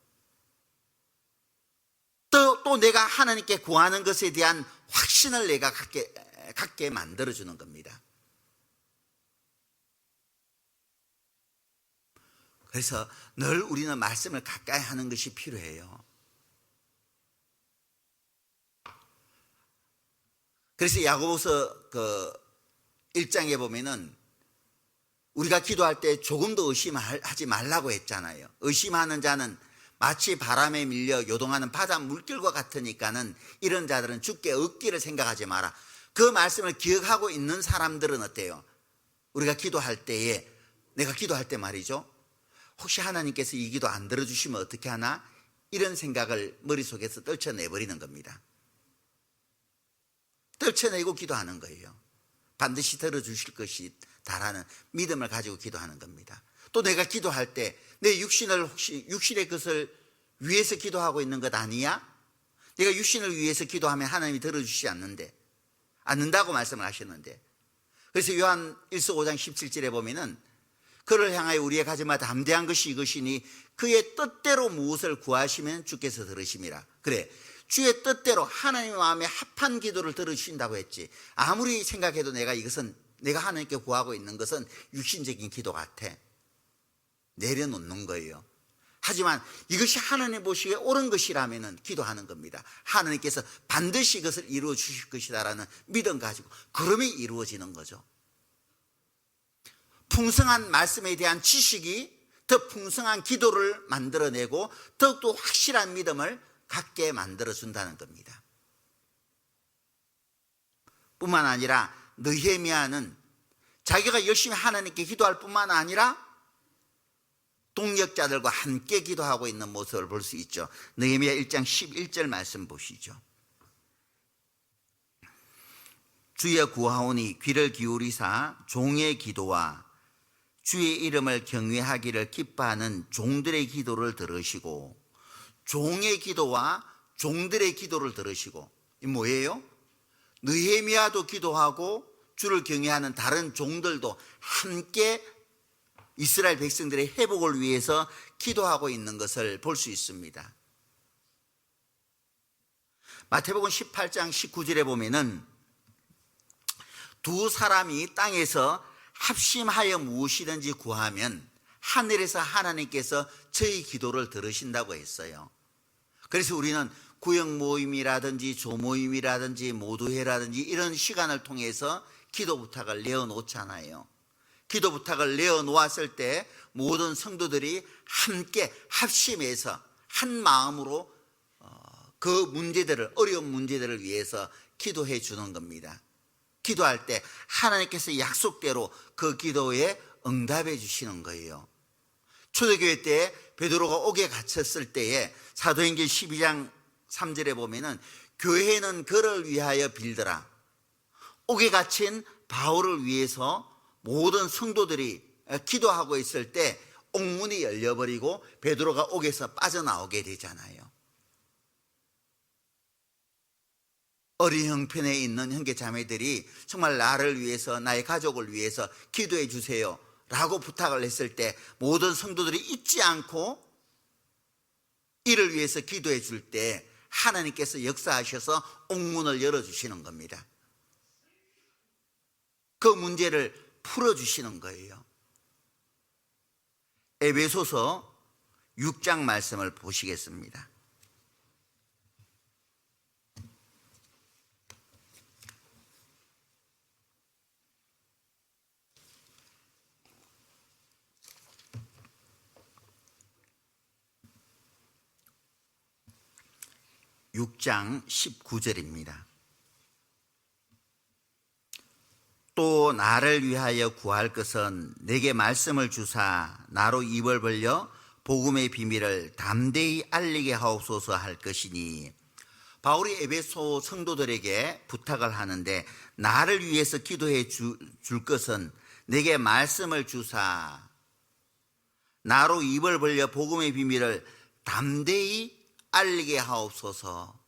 또 내가 하나님께 구하는 것에 대한 확신을 내가 갖게 만들어주는 겁니다. 그래서 늘 우리는 말씀을 가까이 하는 것이 필요해요. 그래서 야고보서 1장에 보면은 우리가 기도할 때 조금도 의심하지 말라고 했잖아요. 의심하는 자는 마치 바람에 밀려 요동하는 바다 물결과 같으니까는 이런 자들은 주께 얻기를 생각하지 마라. 그 말씀을 기억하고 있는 사람들은 어때요? 우리가 기도할 때에, 내가 기도할 때 말이죠, 혹시 하나님께서 이 기도 안 들어주시면 어떻게 하나? 이런 생각을 머릿속에서 떨쳐내버리는 겁니다. 떨쳐내고 기도하는 거예요. 반드시 들어주실 것이다라는 믿음을 가지고 기도하는 겁니다. 또 내가 기도할 때 내 육신을 혹시 육신의 것을 위해서 기도하고 있는 것 아니야? 내가 육신을 위해서 기도하면 하나님이 들어주시지 않는다고 말씀을 하셨는데, 그래서 요한 1서 5장 17절에 보면은 그를 향하여 우리의 가지마 담대한 것이 이것이니 그의 뜻대로 무엇을 구하시면 주께서 들으심이라. 그래, 주의 뜻대로 하나님의 마음에 합한 기도를 들으신다고 했지. 아무리 생각해도 내가 하나님께 구하고 있는 것은 육신적인 기도 같아. 내려놓는 거예요. 하지만 이것이 하나님 보시기에 옳은 것이라면 기도하는 겁니다. 하나님께서 반드시 이것을 이루어 주실 것이다라는 믿음 가지고, 그러면 이루어지는 거죠. 풍성한 말씀에 대한 지식이 더 풍성한 기도를 만들어내고 더욱더 확실한 믿음을 갖게 만들어준다는 겁니다. 뿐만 아니라 느헤미야는 자기가 열심히 하나님께 기도할 뿐만 아니라 동역자들과 함께 기도하고 있는 모습을 볼 수 있죠. 느헤미야 1장 11절 말씀 보시죠. 주의 구하오니 귀를 기울이사 종의 기도와 주의 이름을 경외하기를 기뻐하는 종들의 기도를 들으시고, 종의 기도와 종들의 기도를 들으시고, 이 뭐예요? 느헤미야도 기도하고 주를 경외하는 다른 종들도 함께 이스라엘 백성들의 회복을 위해서 기도하고 있는 것을 볼 수 있습니다. 마태복음 18장 19절에 보면은 두 사람이 땅에서 합심하여 무엇이든지 구하면 하늘에서 하나님께서 저희 기도를 들으신다고 했어요. 그래서 우리는 구역 모임이라든지 조모임이라든지 모두회라든지 이런 시간을 통해서 기도 부탁을 내어놓잖아요. 기도 부탁을 내어놓았을 때 모든 성도들이 함께 합심해서 한 마음으로 그 문제들을, 어려운 문제들을 위해서 기도해 주는 겁니다. 기도할 때 하나님께서 약속대로 그 기도에 응답해 주시는 거예요. 초대교회 때 베드로가 옥에 갇혔을 때에 사도행전 12장 3절에 보면은 교회는 그를 위하여 빌더라. 옥에 갇힌 바울을 위해서 모든 성도들이 기도하고 있을 때 옥문이 열려버리고 베드로가 옥에서 빠져나오게 되잖아요. 어린 형편에 있는 형제 자매들이 정말 나를 위해서, 나의 가족을 위해서 기도해 주세요 라고 부탁을 했을 때 모든 성도들이 잊지 않고 이를 위해서 기도해 줄 때 하나님께서 역사하셔서 옥문을 열어주시는 겁니다. 그 문제를 풀어주시는 거예요. 에베소서 6장 말씀을 보시겠습니다. 6장 19절입니다. 또 나를 위하여 구할 것은 내게 말씀을 주사 나로 입을 벌려 복음의 비밀을 담대히 알리게 하옵소서 할 것이니, 바울이 에베소 성도들에게 부탁을 하는데 나를 위해서 기도해 줄 것은 내게 말씀을 주사 나로 입을 벌려 복음의 비밀을 담대히 알리게 하옵소서.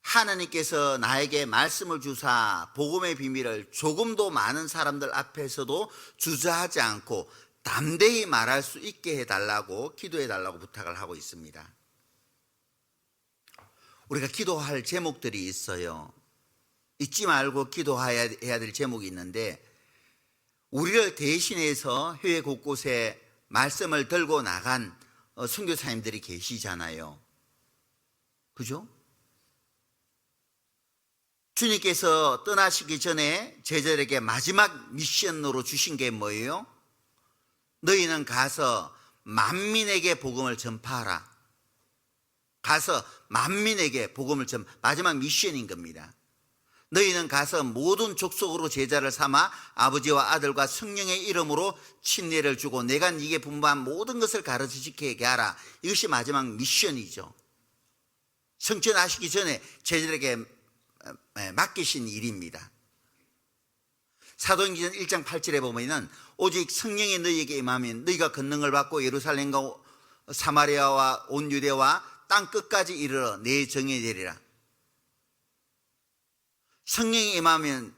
하나님께서 나에게 말씀을 주사 복음의 비밀을 조금도 많은 사람들 앞에서도 주저하지 않고 담대히 말할 수 있게 해달라고, 기도해달라고 부탁을 하고 있습니다. 우리가 기도할 제목들이 있어요. 잊지 말고 기도해야 될 제목이 있는데, 우리를 대신해서 해외 곳곳에 말씀을 들고 나간 선교사님들이 계시잖아요. 그죠? 주님께서 떠나시기 전에 제자들에게 마지막 미션으로 주신 게 뭐예요? 너희는 가서 만민에게 복음을 전파하라. 가서 만민에게 복음을 마지막 미션인 겁니다. 너희는 가서 모든 족속으로 제자를 삼아 아버지와 아들과 성령의 이름으로 침례를 주고 내가 네게 분부한 모든 것을 가르쳐 지키게 하라. 이것이 마지막 미션이죠. 성천하시기 전에 제자들에게 맡기신 일입니다. 사도행전 1장 8절에 보면은 오직 성령이 너희에게 임하면 너희가 권능을 받고 예루살렘과 사마리아와 온 유대와 땅 끝까지 이르러 내 정이 되리라. 성령이 임하면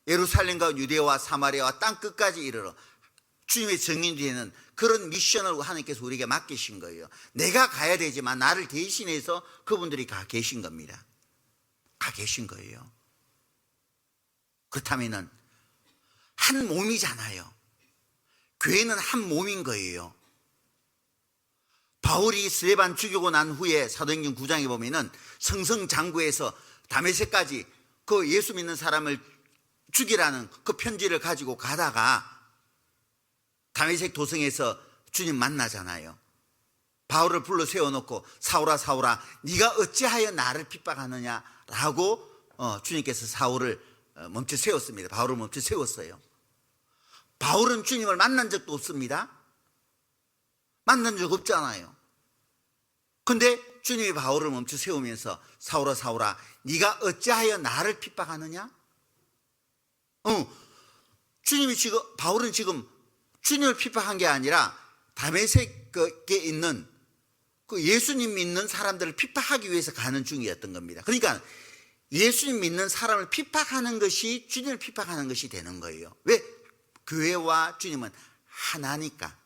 예루살렘과 유대와 사마리아와 땅 끝까지 이르러 주님의 정인이 되는 그런 미션을 하나님께서 우리에게 맡기신 거예요. 내가 가야 되지만 나를 대신해서 그분들이 가 계신 겁니다. 가 계신 거예요. 그렇다면은 한 몸이잖아요. 교회는 한 몸인 거예요. 바울이 스데반 죽이고 난 후에 사도행전 9장에 보면은 성성장구에서 다메섹까지 그 예수 믿는 사람을 죽이라는 그 편지를 가지고 가다가 다메섹 도성에서 주님 만나잖아요. 바울을 불러 세워놓고 사울아 사울아 네가 어찌하여 나를 핍박하느냐라고 주님께서 사울을 멈춰 세웠습니다. 바울을 멈춰 세웠어요. 바울은 주님을 만난 적도 없습니다. 만난 적 없잖아요. 근데 주님이 바울을 멈춰 세우면서 사울아 사울아 네가 어찌하여 나를 핍박하느냐? 주님이 지금, 바울은 지금 주님을 핍박한 게 아니라 다메섹에 있는 그 예수님 믿는 사람들을 핍박하기 위해서 가는 중이었던 겁니다. 그러니까 예수님 믿는 사람을 핍박하는 것이 주님을 핍박하는 것이 되는 거예요. 왜? 교회와 주님은 하나니까.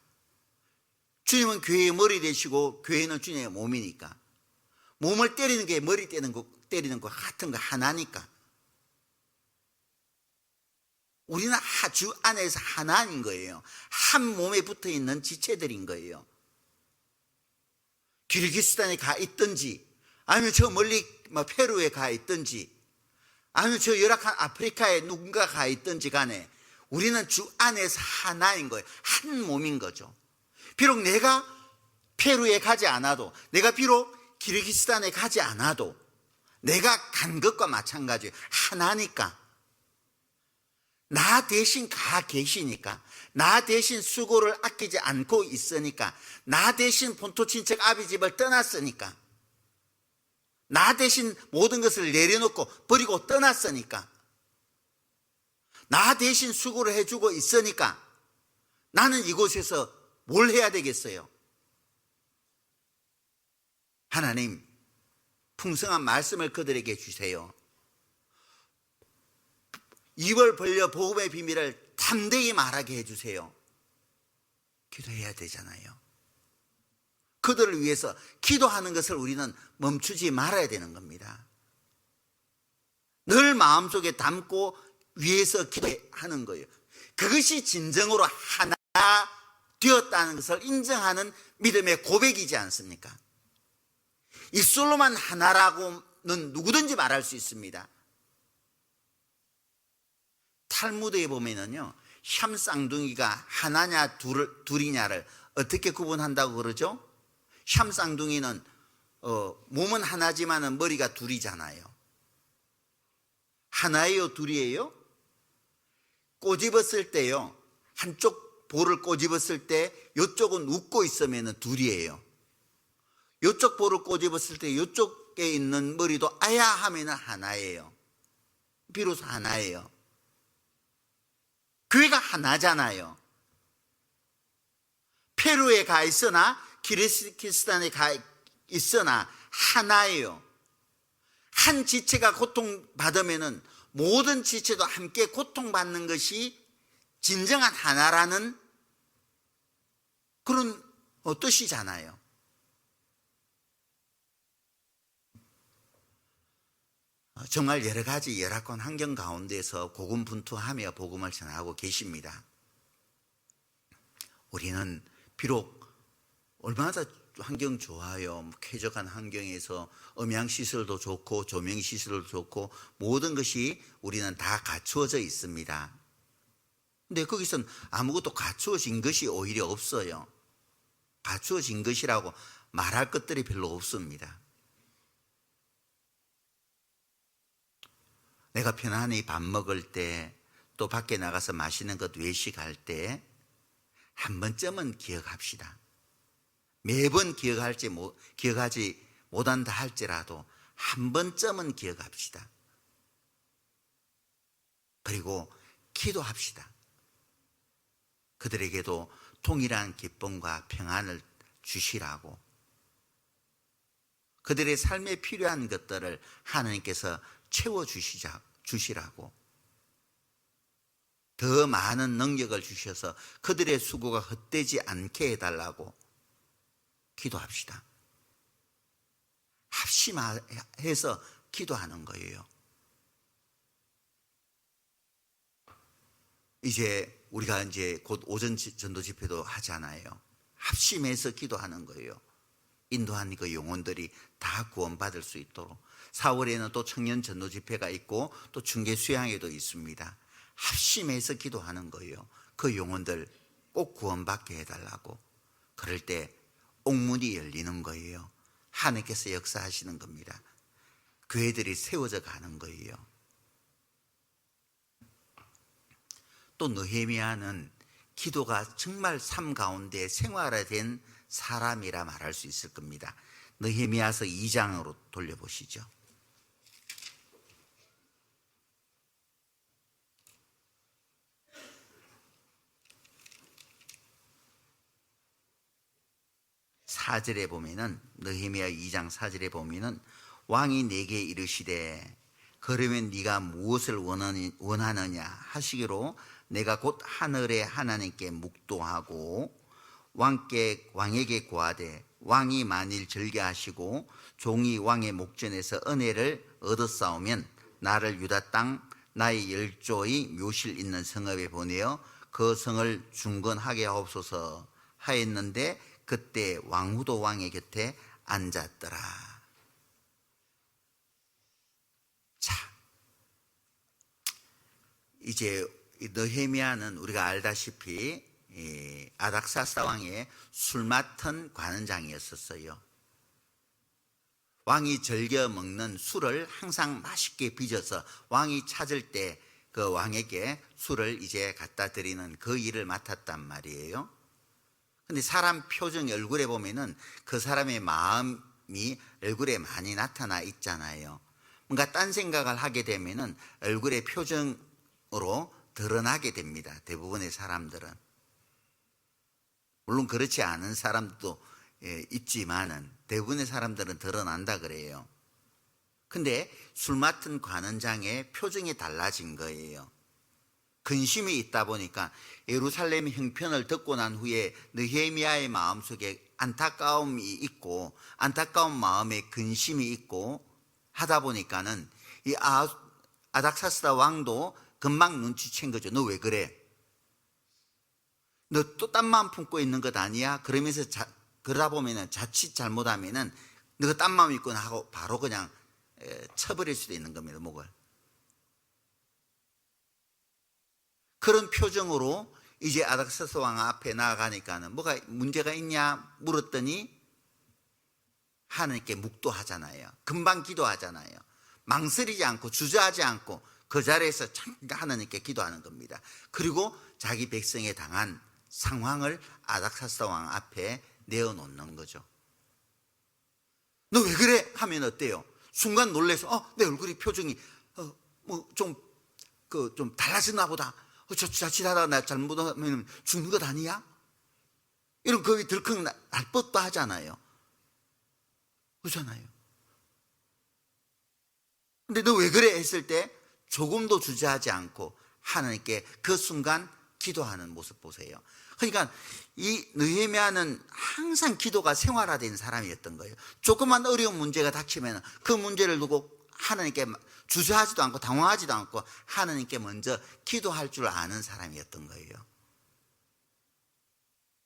주님은 교회의 머리 되시고 교회는 주님의 몸이니까. 몸을 때리는 게 머리 때리는 것 같은 거 하나니까. 우리는 주 안에서 하나인 거예요. 한 몸에 붙어 있는 지체들인 거예요. 기르기스탄에 가 있든지, 아니면 저 멀리 페루에 가 있든지, 아니면 저 열악한 아프리카에 누군가 가 있든지 간에 우리는 주 안에서 하나인 거예요. 한 몸인 거죠. 비록 내가 페루에 가지 않아도, 내가 비록 기르기스탄에 가지 않아도, 내가 간 것과 마찬가지예요. 하나니까. 나 대신 가 계시니까, 나 대신 수고를 아끼지 않고 있으니까, 나 대신 본토 친척 아비집을 떠났으니까, 나 대신 모든 것을 내려놓고 버리고 떠났으니까, 나 대신 수고를 해주고 있으니까 나는 이곳에서 뭘 해야 되겠어요? 하나님, 풍성한 말씀을 그들에게 주세요. 입을 벌려 복음의 비밀을 담대히 말하게 해주세요. 기도해야 되잖아요. 그들을 위해서 기도하는 것을 우리는 멈추지 말아야 되는 겁니다. 늘 마음속에 담고 위해서 기도하는 거예요. 그것이 진정으로 하나 되었다는 것을 인정하는 믿음의 고백이지 않습니까? 입술로만 하나라고는 누구든지 말할 수 있습니다. 탈무드에 보면은요, 샴 쌍둥이가 하나냐 둘이냐를 어떻게 구분한다고 그러죠? 샴 쌍둥이는 몸은 하나지만은 머리가 둘이잖아요. 하나예요, 둘이에요? 꼬집었을 때요, 한쪽 볼을 꼬집었을 때 이쪽은 웃고 있으면 둘이에요. 이쪽 볼을 꼬집었을 때 이쪽에 있는 머리도 아야 하면 하나예요. 비로소 하나예요. 교회가 하나잖아요. 페루에 가 있으나 기르기스탄에 가 있으나 하나예요. 한 지체가 고통받으면 모든 지체도 함께 고통받는 것이 진정한 하나라는 그런 뜻이잖아요. 정말 여러 가지 열악한 환경 가운데서 고군분투하며 복음을 전하고 계십니다. 우리는 비록 얼마나 환경 좋아요. 쾌적한 환경에서 음향시설도 좋고 조명시설도 좋고 모든 것이 우리는 다 갖추어져 있습니다. 근데 거기서는 아무것도 갖추어진 것이 오히려 없어요. 갖추어진 것이라고 말할 것들이 별로 없습니다. 내가 편안히 밥 먹을 때, 또 밖에 나가서 맛있는 것 외식할 때 한 번쯤은 기억합시다. 매번 기억하지 못한다 할지라도 한 번쯤은 기억합시다. 그리고 기도합시다. 그들에게도 동일한 기쁨과 평안을 주시라고, 그들의 삶에 필요한 것들을 하나님께서 채워주시라고, 더 많은 능력을 주셔서 그들의 수고가 헛되지 않게 해달라고 기도합시다. 합심해서 기도하는 거예요. 이제 우리가 곧 오전 전도 집회도 하잖아요. 합심해서 기도하는 거예요. 인도한 그 영혼들이 다 구원받을 수 있도록. 4월에는 또 청년 전도 집회가 있고 또 중계 수양회도 있습니다. 합심해서 기도하는 거예요. 그 영혼들 꼭 구원받게 해달라고. 그럴 때 옥문이 열리는 거예요. 하나님께서 역사하시는 겁니다. 교회들이 세워져 가는 거예요. 또 느헤미야는 기도가 정말 삶 가운데 생활화된 사람이라 말할 수 있을 겁니다. 느헤미야서 2장으로 돌려보시죠. 사절에 보면은, 느헤미야 2장 4절에 보면은, 왕이 내게 이르시되 그러면 네가 무엇을 원하느냐 하시기로 내가 곧 하늘의 하나님께 묵도하고 왕에게 고하되 왕이 만일 절개하시고 종이 왕의 목전에서 은혜를 얻었사오면 나를 유다 땅 나의 열조의 묘실 있는 성읍에 보내어 그 성을 중건하게 하옵소서 하였는데 그때 왕후도 왕의 곁에 앉았더라. 자, 이제 느헤미야는 우리가 알다시피 아닥사스다 왕의 술 맡은 관원장이었었어요. 왕이 즐겨 먹는 술을 항상 맛있게 빚어서 왕이 찾을 때 그 왕에게 술을 이제 갖다 드리는 그 일을 맡았단 말이에요. 근데 사람 표정 얼굴에 보면은 그 사람의 마음이 얼굴에 많이 나타나 있잖아요. 뭔가 딴 생각을 하게 되면은 얼굴의 표정으로 드러나게 됩니다. 대부분의 사람들은. 물론 그렇지 않은 사람도 있지만은 대부분의 사람들은 드러난다 그래요. 근데 술 맡은 관원장의 표정이 달라진 거예요. 근심이 있다 보니까 예루살렘 형편을 듣고 난 후에 느헤미야의 마음속에 안타까움이 있고 안타까운 마음에 근심이 있고 하다 보니까는 이 아닥사스다 왕도 금방 눈치챈 거죠. 너 왜 그래? 너 또 딴 마음 품고 있는 것 아니야? 그러면서 그러다 보면은 자칫 잘못하면은 너가 딴 마음 있구나 하고 바로 그냥 쳐버릴 수도 있는 겁니다. 목을. 그런 표정으로 이제 아닥사스 왕 앞에 나아가니까는 뭐가 문제가 있냐 물었더니 하나님께 묵도하잖아요. 금방 기도하잖아요. 망설이지 않고 주저하지 않고 그 자리에서 잠깐 하나님께 기도하는 겁니다. 그리고 자기 백성에 당한 상황을 아닥사스 왕 앞에 내어놓는 거죠. 너 왜 그래? 하면 어때요? 순간 놀래서 내 얼굴이 표정이 좀 달라졌나 보다. 저 자칫하다가 나 잘못하면 죽는 것 아니야? 이런 겁이 들컥 날 법도 하잖아요. 그렇잖아요. 근데 너 왜 그래? 했을 때 조금도 주저하지 않고 하나님께 그 순간 기도하는 모습 보세요. 그러니까 이 느헤미야는 항상 기도가 생활화된 사람이었던 거예요. 조그만 어려운 문제가 닥치면 그 문제를 두고 하나님께 주저하지도 않고 당황하지도 않고 하나님께 먼저 기도할 줄 아는 사람이었던 거예요.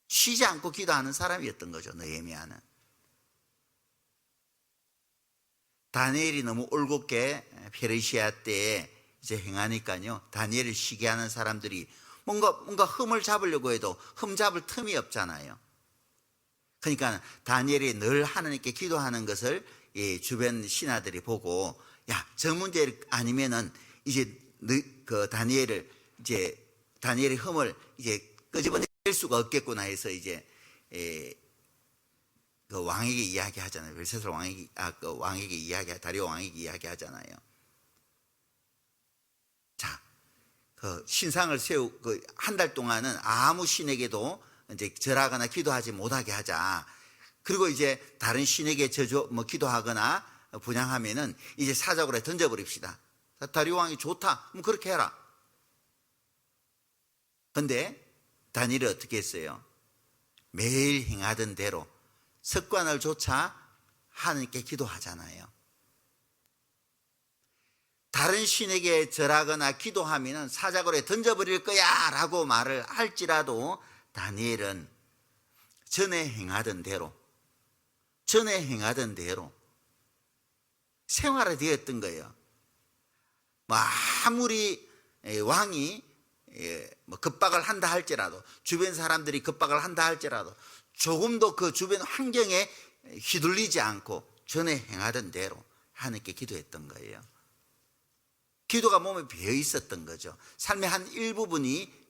쉬지 않고 기도하는 사람이었던 거죠. 느헤미야는. 다니엘이 너무 올곧게 페르시아 때에 이제 행하니까요. 다니엘을 쉬게 하는 사람들이 뭔가 흠을 잡으려고 해도 흠 잡을 틈이 없잖아요. 그러니까 다니엘이 늘 하나님께 기도하는 것을 주변 신하들이 보고 야, 저 문제 아니면은 이제 그 다니엘의 흠을 이제 끄집어낼 수가 없겠구나 해서 이제 그 왕에게 이야기하잖아요. 벨사살 왕에게 다리오 왕에게 이야기하잖아요. 자, 그 신상을 한 달 동안은 아무 신에게도 이제 절하거나 기도하지 못하게 하자. 그리고 이제 다른 신에게 기도하거나 분향하면은 이제 사자굴에 던져버립시다. 다리오 왕이 좋다. 그렇게 해라. 근데 다니엘이 어떻게 했어요? 매일 행하던 대로 습관을 조차 하나님께 기도하잖아요. 다른 신에게 절하거나 기도하면 사자굴에 던져버릴 거야 라고 말을 할지라도 다니엘은 전에 행하던 대로 생활화되었던 거예요. 아무리 왕이 급박을 한다 할지라도 주변 사람들이 급박을 한다 할지라도 조금도 그 주변 환경에 휘둘리지 않고 전에 행하던 대로 하나님께 기도했던 거예요. 기도가 몸에 배어 있었던 거죠. 삶의 한 일부분이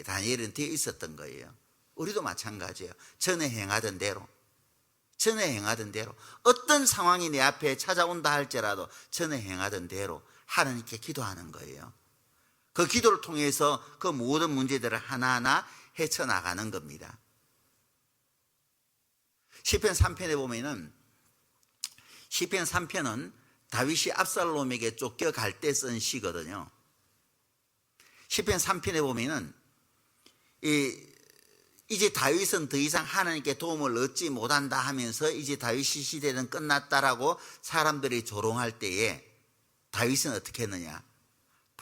다니엘은 되어 있었던 거예요. 우리도 마찬가지예요. 전에 행하던 대로 어떤 상황이 내 앞에 찾아온다 할지라도 전에 행하던 대로 하나님께 기도하는 거예요. 그 기도를 통해서 그 모든 문제들을 하나하나 헤쳐나가는 겁니다. 시편 3편에 보면은 시편 3편은 다윗이 압살롬에게 쫓겨갈 때 쓴 시거든요. 시편 3편에 보면은 이제 다윗은 더 이상 하나님께 도움을 얻지 못한다 하면서 이제 다윗 시대는 끝났다라고 사람들이 조롱할 때에 다윗은 어떻게 했느냐?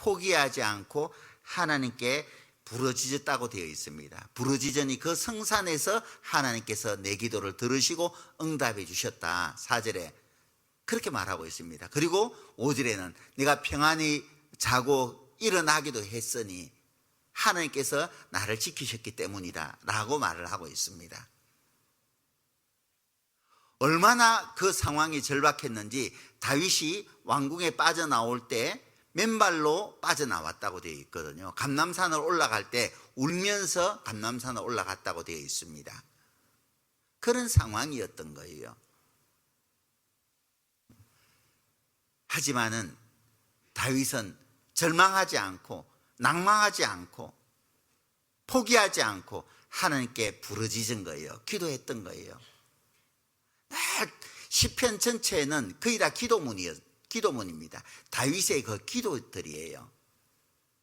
포기하지 않고 하나님께 부르짖었다고 되어 있습니다. 부르짖으니 그 성산에서 하나님께서 내 기도를 들으시고 응답해 주셨다. 4절에 그렇게 말하고 있습니다. 그리고 5절에는 내가 평안히 자고 일어나기도 했으니 하나님께서 나를 지키셨기 때문이다 라고 말을 하고 있습니다. 얼마나 그 상황이 절박했는지 다윗이 왕궁에 빠져나올 때 맨발로 빠져나왔다고 되어 있거든요. 감람산을 올라갈 때 울면서 감람산을 올라갔다고 되어 있습니다. 그런 상황이었던 거예요. 하지만은 다윗은 절망하지 않고 낭망하지 않고 포기하지 않고 하나님께 부르짖은 거예요. 기도했던 거예요. 시편 전체는 거의 다 기도문입니다. 다윗의 그 기도들이에요.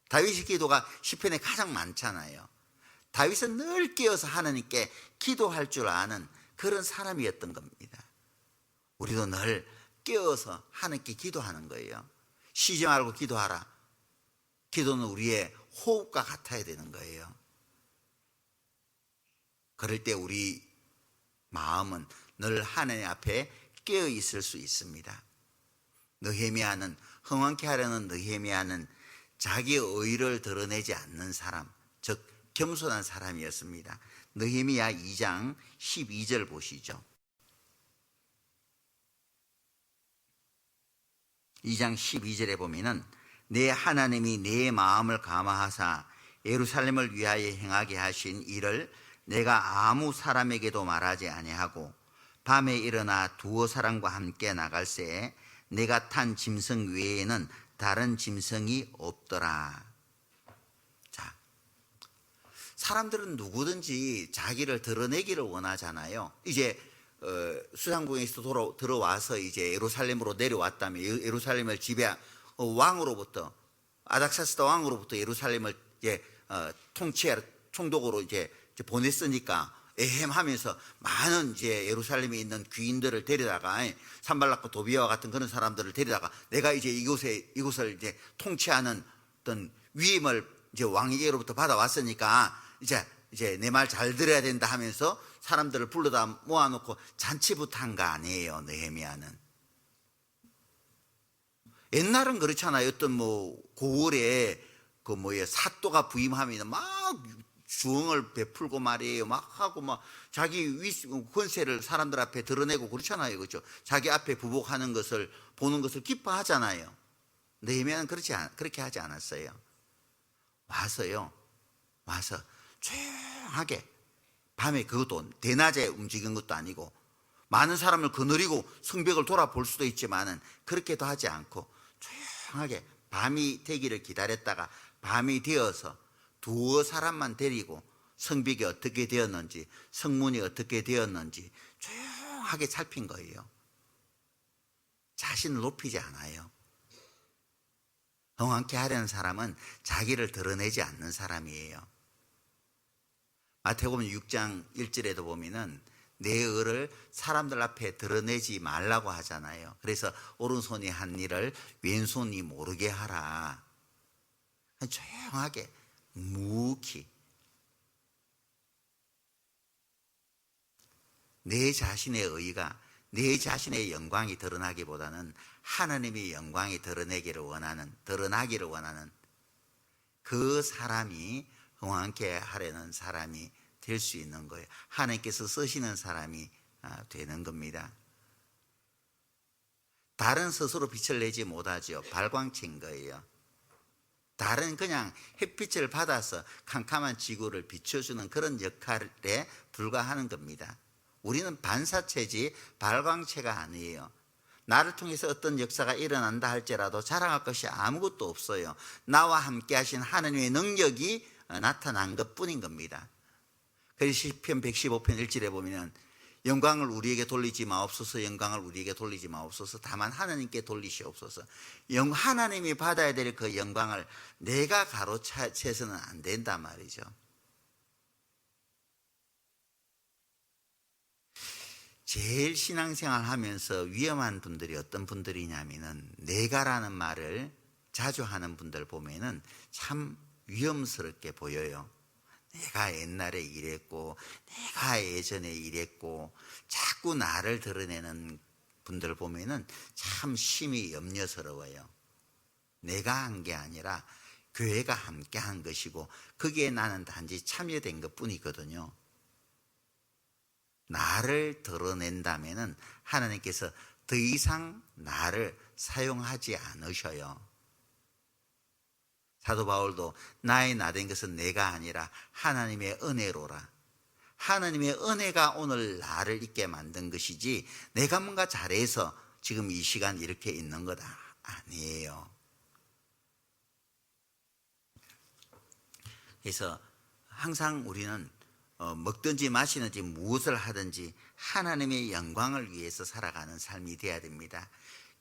다윗의 기도가 시편에 가장 많잖아요. 다윗은 늘 깨어서 하나님께 기도할 줄 아는 그런 사람이었던 겁니다. 우리도 늘 깨어서 하나님께 기도하는 거예요. 쉬지 말고 기도하라. 기도는 우리의 호흡과 같아야 되는 거예요. 그럴 때 우리 마음은 늘 하나님 앞에 깨어 있을 수 있습니다. 느헤미야는 흥황케 하려는 느헤미야는 자기의 의를 드러내지 않는 사람, 즉 겸손한 사람이었습니다. 느헤미야 2장 12절 보시죠. 2장 12절에 보면은 내 하나님이 내 마음을 감화하사 예루살렘을 위하여 행하게 하신 일을 내가 아무 사람에게도 말하지 아니하고 밤에 일어나 두어 사람과 함께 나갈새 내가 탄 짐승 외에는 다른 짐승이 없더라. 자, 사람들은 누구든지 자기를 드러내기를 원하잖아요. 이제 수상궁에서 들어와서 이제 예루살렘으로 내려왔다면 예루살렘을 지배 왕으로부터 아닥사스다 왕으로부터 예루살렘을 이제 통치하러 총독으로 이제 보냈으니까 에헴하면서 많은 이제 예루살렘에 있는 귀인들을 데려다가 산발락과 도비아와 같은 그런 사람들을 데려다가 내가 이제 이곳을 이제 통치하는 어떤 위임을 이제 왕에게로부터 받아왔으니까 이제 내 말 잘 들어야 된다 하면서 사람들을 불러다 모아놓고 잔치부터 한 거 아니에요. 느헤미야는 옛날은 그렇잖아요. 어떤 고을에 사또가 부임하면 막 주응을 베풀고 말이에요. 막 하고 막 자기 권세를 사람들 앞에 드러내고 그렇잖아요. 그렇죠? 자기 앞에 부복하는 것을 보는 것을 기뻐하잖아요. 느헤미야는 그렇게 하지 않았어요. 와서 조용하게 밤에 그것도 대낮에 움직인 것도 아니고 많은 사람을 거느리고 성벽을 돌아볼 수도 있지만은 그렇게도 하지 않고 조용하게 밤이 되기를 기다렸다가 밤이 되어서 두어 사람만 데리고 성벽이 어떻게 되었는지 성문이 어떻게 되었는지 조용하게 살핀 거예요. 자신을 높이지 않아요. 흥황케 하려는 사람은 자기를 드러내지 않는 사람이에요. 마태복음 6장 1절에도 보면은 내 의를 사람들 앞에 드러내지 말라고 하잖아요. 그래서 오른손이 한 일을 왼손이 모르게 하라. 조용하게 묵히 내 자신의 의가 내 자신의 영광이 드러나기보다는 하나님의 영광이 드러나기를 원하는 그 사람이 흥황케 하려는 사람이 될 수 있는 거예요. 하나님께서 쓰시는 사람이 되는 겁니다. 달은 스스로 빛을 내지 못하죠. 발광체인 거예요. 달은 그냥 햇빛을 받아서 캄캄한 지구를 비춰주는 그런 역할에 불과하는 겁니다. 우리는 반사체지 발광체가 아니에요. 나를 통해서 어떤 역사가 일어난다 할지라도 자랑할 것이 아무것도 없어요. 나와 함께 하신 하나님의 능력이 나타난 것뿐인 겁니다. 그래서 시편 115편 1절에 보면 영광을 우리에게 돌리지 마옵소서, 영광을 우리에게 돌리지 마옵소서, 다만 하나님께 돌리시옵소서. 하나님이 받아야 될 그 영광을 내가 가로채서는 안 된단 말이죠. 제일 신앙생활 하면서 위험한 분들이 어떤 분들이냐면은 내가라는 말을 자주 하는 분들 보면은 참 위험스럽게 보여요. 내가 옛날에 이랬고, 내가 예전에 이랬고, 자꾸 나를 드러내는 분들 보면은 참 심히 염려스러워요. 내가 한 게 아니라 교회가 함께 한 것이고, 거기에 나는 단지 참여된 것 뿐이거든요. 나를 드러낸다면은 하나님께서 더 이상 나를 사용하지 않으셔요. 사도 바울도 나의 나된 것은 내가 아니라 하나님의 은혜로라. 하나님의 은혜가 오늘 나를 있게 만든 것이지 내가 뭔가 잘해서 지금 이 시간 이렇게 있는 거다 아니에요. 그래서 항상 우리는 먹든지 마시든지 무엇을 하든지 하나님의 영광을 위해서 살아가는 삶이 되어야 됩니다.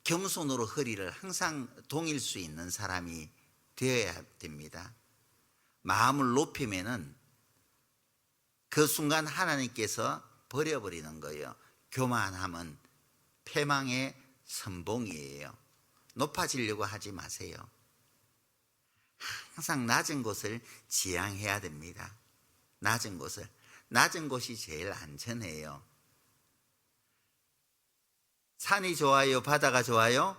겸손으로 허리를 항상 동일 수 있는 사람이 되어야 됩니다. 마음을 높이면은 그 순간 하나님께서 버려버리는 거예요. 교만함은 패망의 선봉이에요. 높아지려고 하지 마세요. 항상 낮은 곳을 지향해야 됩니다. 낮은 곳이 제일 안전해요. 산이 좋아요? 바다가 좋아요?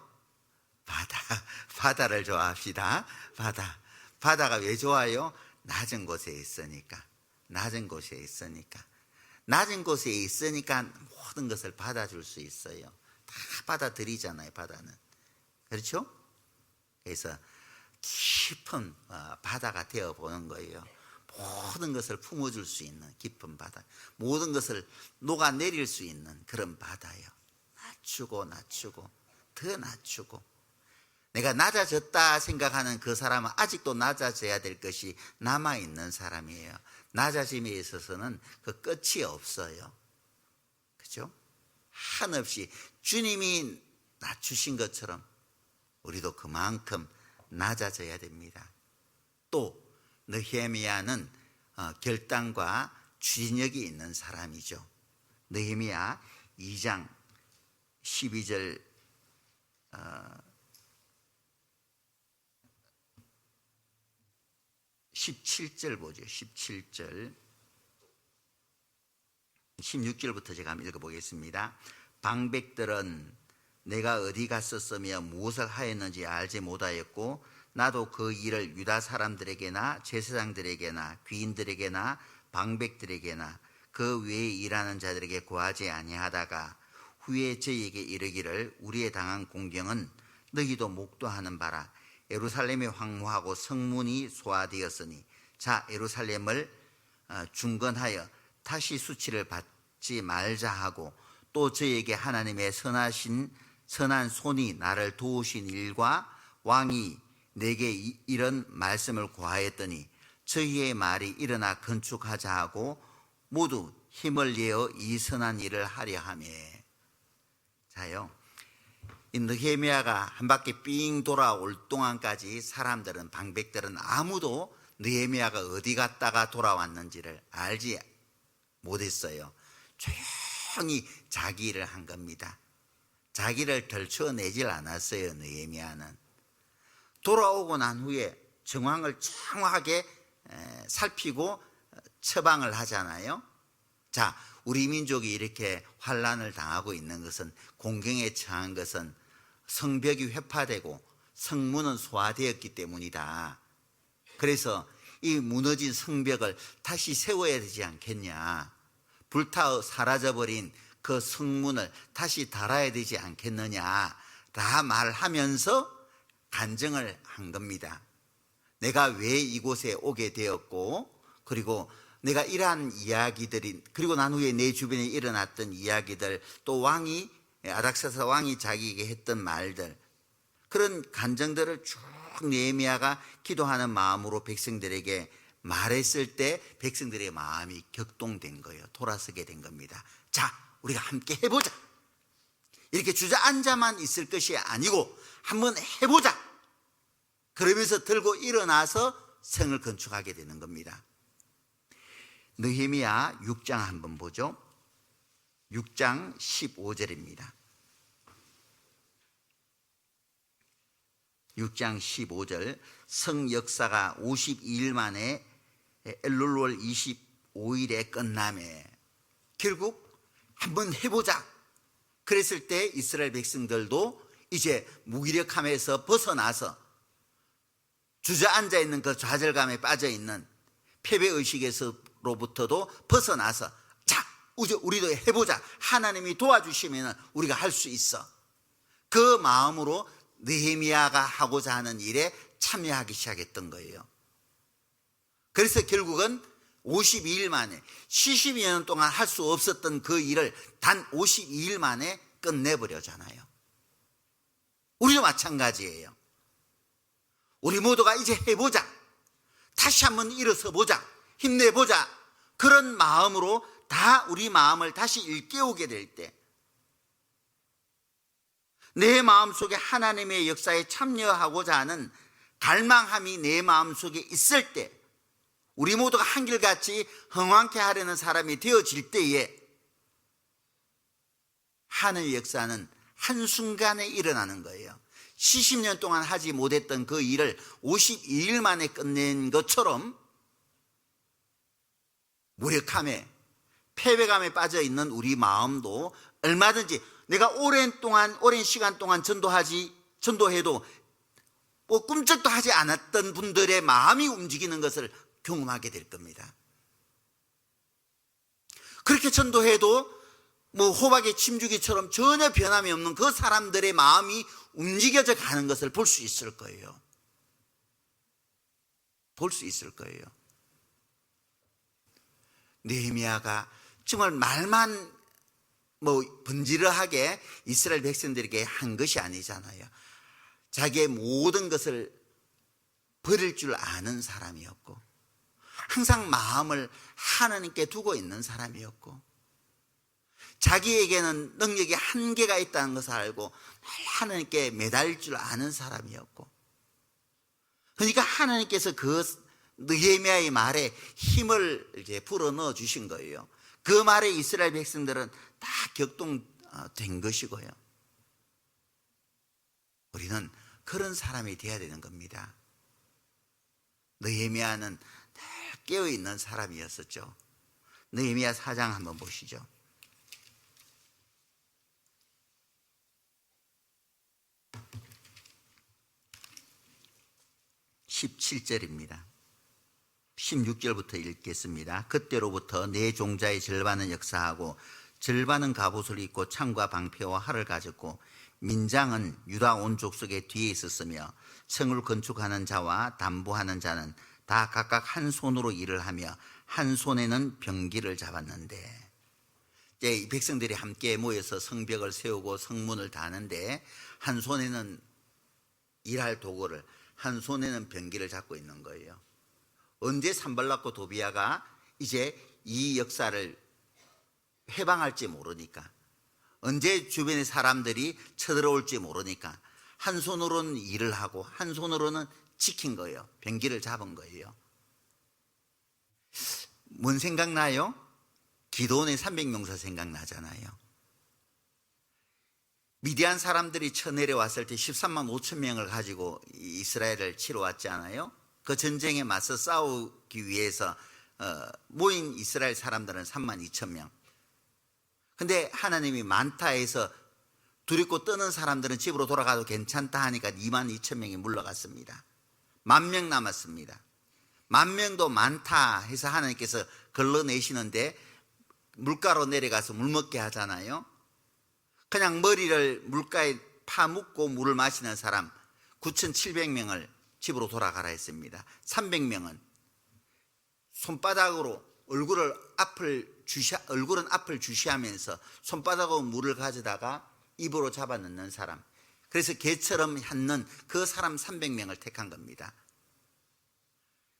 바다를 좋아합시다. 바다가 왜 좋아요? 낮은 곳에 있으니까. 낮은 곳에 있으니까 모든 것을 받아줄 수 있어요. 다 받아들이잖아요, 바다는. 그렇죠? 그래서 깊은 바다가 되어보는 거예요. 모든 것을 품어줄 수 있는 깊은 바다, 모든 것을 녹아내릴 수 있는 그런 바다예요. 낮추고 더 낮추고. 내가 낮아졌다 생각하는 그 사람은 아직도 낮아져야 될 것이 남아있는 사람이에요. 낮아짐에 있어서는 그 끝이 없어요. 그죠? 한없이 주님이 낮추신 것처럼 우리도 그만큼 낮아져야 됩니다. 또 느헤미야는 결단과 추진력이 있는 사람이죠. 느헤미야 2장 12절 17절 보죠. 17절 16절부터 제가 한번 읽어보겠습니다. 방백들은 내가 어디 갔었으며 무엇을 하였는지 알지 못하였고 나도 그 일을 유다 사람들에게나 제사장들에게나 귀인들에게나 방백들에게나 그 외에 일하는 자들에게 고하지 아니하다가 후에 저희에게 이르기를 우리의 당한 공경은 너희도 목도하는 바라. 예루살렘이 황무하고 성문이 소화되었으니 자 예루살렘을 중건하여 다시 수치를 받지 말자 하고 또 저에게 하나님의 선한 손이 나를 도우신 일과 왕이 내게 이런 말씀을 고하였더니 저희의 말이 일어나 건축하자 하고 모두 힘을 내어 이 선한 일을 하려 하며. 자요, 이 느헤미야가 한 바퀴 삥 돌아올 동안까지 사람들은 방백들은 아무도 느헤미야가 어디 갔다가 돌아왔는지를 알지 못했어요. 조용히 자기 일을 한 겁니다. 자기를 덜쳐내질 않았어요. 느헤미야는 돌아오고 난 후에 정황을 정확하게 살피고 처방을 하잖아요. 자, 우리 민족이 이렇게 환난을 당하고 있는 것은, 공경에 처한 것은 성벽이 회파되고 성문은 소화되었기 때문이다. 그래서 이 무너진 성벽을 다시 세워야 되지 않겠냐, 불타 사라져버린 그 성문을 다시 달아야 되지 않겠느냐 라 말하면서 간증을 한 겁니다. 내가 왜 이곳에 오게 되었고, 그리고 내가 이러한 이야기들이, 그리고 난 후에 내 주변에 일어났던 이야기들, 또 왕이, 아닥사스다 왕이 자기에게 했던 말들, 그런 간증들을 쭉 느헤미야가 기도하는 마음으로 백성들에게 말했을 때 백성들의 마음이 격동된 거예요. 돌아서게 된 겁니다. 자, 우리가 함께 해보자. 이렇게 주저앉아만 있을 것이 아니고 한번 해보자. 그러면서 들고 일어나서 성을 건축하게 되는 겁니다. 느헤미야 6장 한번 보죠. 6장 15절입니다. 6장 15절 성역사가 52일 만에 엘룰월 25일에 끝나매 결국 한번 해보자 그랬을 때 이스라엘 백성들도 이제 무기력함에서 벗어나서 주저앉아 있는 그 좌절감에 빠져 있는 패배의식에서로부터도 벗어나서 자 우리도 해보자 하나님이 도와주시면 우리가 할 수 있어 그 마음으로 느헤미야가 하고자 하는 일에 참여하기 시작했던 거예요. 그래서 결국은 52일 만에 70년 동안 할 수 없었던 그 일을 단 52일 만에 끝내버려잖아요. 우리도 마찬가지예요. 우리 모두가 이제 해보자 다시 한번 일어서 보자 힘내보자 그런 마음으로 다 우리 마음을 다시 일깨우게 될 때 내 마음속에 하나님의 역사에 참여하고자 하는 갈망함이 내 마음속에 있을 때 우리 모두가 한결같이 흥왕케 하려는 사람이 되어질 때에 하나님의 역사는 한순간에 일어나는 거예요. 70년 동안 하지 못했던 그 일을 52일 만에 끝낸 것처럼 무력함에 패배감에 빠져 있는 우리 마음도 얼마든지 내가 오랜 시간 동안 전도해도 뭐 꿈쩍도 하지 않았던 분들의 마음이 움직이는 것을 경험하게 될 겁니다. 그렇게 전도해도 뭐 호박의 침주기처럼 전혀 변함이 없는 그 사람들의 마음이 움직여져 가는 것을 볼 수 있을 거예요. 볼 수 있을 거예요. 느헤미야가 정말 말만 뭐 번지르하게 이스라엘 백성들에게 한 것이 아니잖아요. 자기의 모든 것을 버릴 줄 아는 사람이었고 항상 마음을 하나님께 두고 있는 사람이었고 자기에게는 능력이 한계가 있다는 것을 알고 하나님께 매달릴 줄 아는 사람이었고 그러니까 하나님께서 그 느헤미야의 말에 힘을 이제 불어넣어 주신 거예요. 그 말에 이스라엘 백성들은 다 격동된 것이고요. 우리는 그런 사람이 되어야 되는 겁니다. 느헤미야는 늘 깨어있는 사람이었었죠. 느헤미야 4장 한번 보시죠. 17절입니다. 16절부터 읽겠습니다. 그때로부터 내 종자의 절반은 역사하고 절반은 갑옷을 입고 창과 방패와 활을 가졌고 민장은 유다 온 족속의 뒤에 있었으며 성을 건축하는 자와 담보하는 자는 다 각각 한 손으로 일을 하며 한 손에는 병기를 잡았는데 이제 이 백성들이 함께 모여서 성벽을 세우고 성문을 다는데 한 손에는 일할 도구를 한 손에는 병기를 잡고 있는 거예요. 언제 산발락과 도비야가 이제 이 역사를 해방할지 모르니까 언제 주변의 사람들이 쳐들어올지 모르니까 한 손으로는 일을 하고 한 손으로는 지킨 거예요. 병기를 잡은 거예요. 뭔 생각나요? 기도원의 300명사 생각나잖아요. 미디안 사람들이 쳐내려왔을 때 13만 5천 명을 가지고 이스라엘을 치러 왔지 않아요? 그 전쟁에 맞서 싸우기 위해서 모인 이스라엘 사람들은 3만 2천 명. 근데 하나님이 많다 해서 두렵고 떠는 사람들은 집으로 돌아가도 괜찮다 하니까 2만 2천 명이 물러갔습니다. 10,000명 남았습니다. 10,000명도 많다 해서 하나님께서 걸러내시는데 물가로 내려가서 물 먹게 하잖아요. 그냥 머리를 물가에 파묻고 물을 마시는 사람 9,700명을 집으로 돌아가라 했습니다. 300명은 손바닥으로 얼굴은 앞을 주시하면서 손바닥으로 물을 가져다가 입으로 잡아넣는 사람, 그래서 개처럼 핥는 그 사람 300명을 택한 겁니다.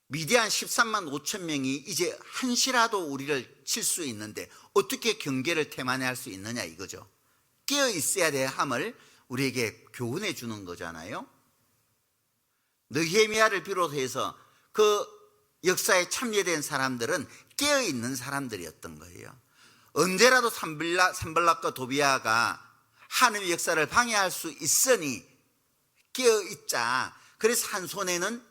미디안 13만 5천 명이 이제 한시라도 우리를 칠 수 있는데 어떻게 경계를 태만할 수 있느냐 이거죠. 깨어 있어야 될 함을 우리에게 교훈해 주는 거잖아요. 느헤미야를 비롯해서 그 역사에 참여된 사람들은 깨어 있는 사람들이었던 거예요. 언제라도 산발락과 도비야가 하나님의 역사를 방해할 수 있으니 깨어 있자. 그래서 한 손에는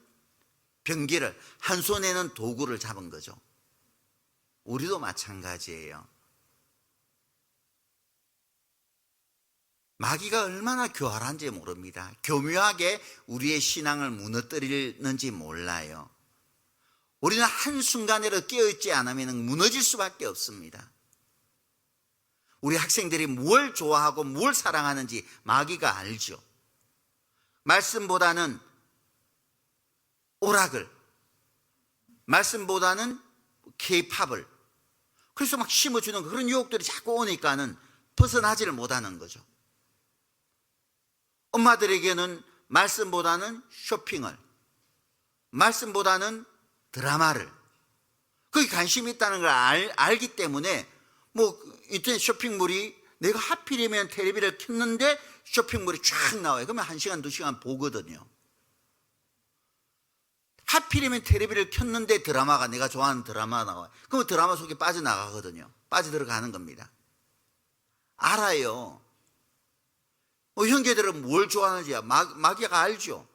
병기를, 한 손에는 도구를 잡은 거죠. 우리도 마찬가지예요. 마귀가 얼마나 교활한지 모릅니다. 교묘하게 우리의 신앙을 무너뜨리는지 몰라요. 우리는 한순간에도 깨어있지 않으면 무너질 수밖에 없습니다. 우리 학생들이 뭘 좋아하고 뭘 사랑하는지 마귀가 알죠. 말씀보다는 오락을, 말씀보다는 K-팝을, 그래서 막 심어주는 그런 유혹들이 자꾸 오니까는 벗어나지를 못하는 거죠. 엄마들에게는 말씀보다는 쇼핑을, 말씀보다는 드라마를, 거기 관심이 있다는 걸 알기 때문에 뭐 인터넷 쇼핑몰이, 내가 하필이면 텔레비를 켰는데 쇼핑몰이 쫙 나와요. 그러면 1시간, 2시간 보거든요. 하필이면 텔레비를 켰는데 드라마가, 내가 좋아하는 드라마 나와요. 그러면 드라마 속에 빠져나가거든요. 빠져들어가는 겁니다. 알아요. 형제들은 뭘 좋아하는지 마귀가 알죠.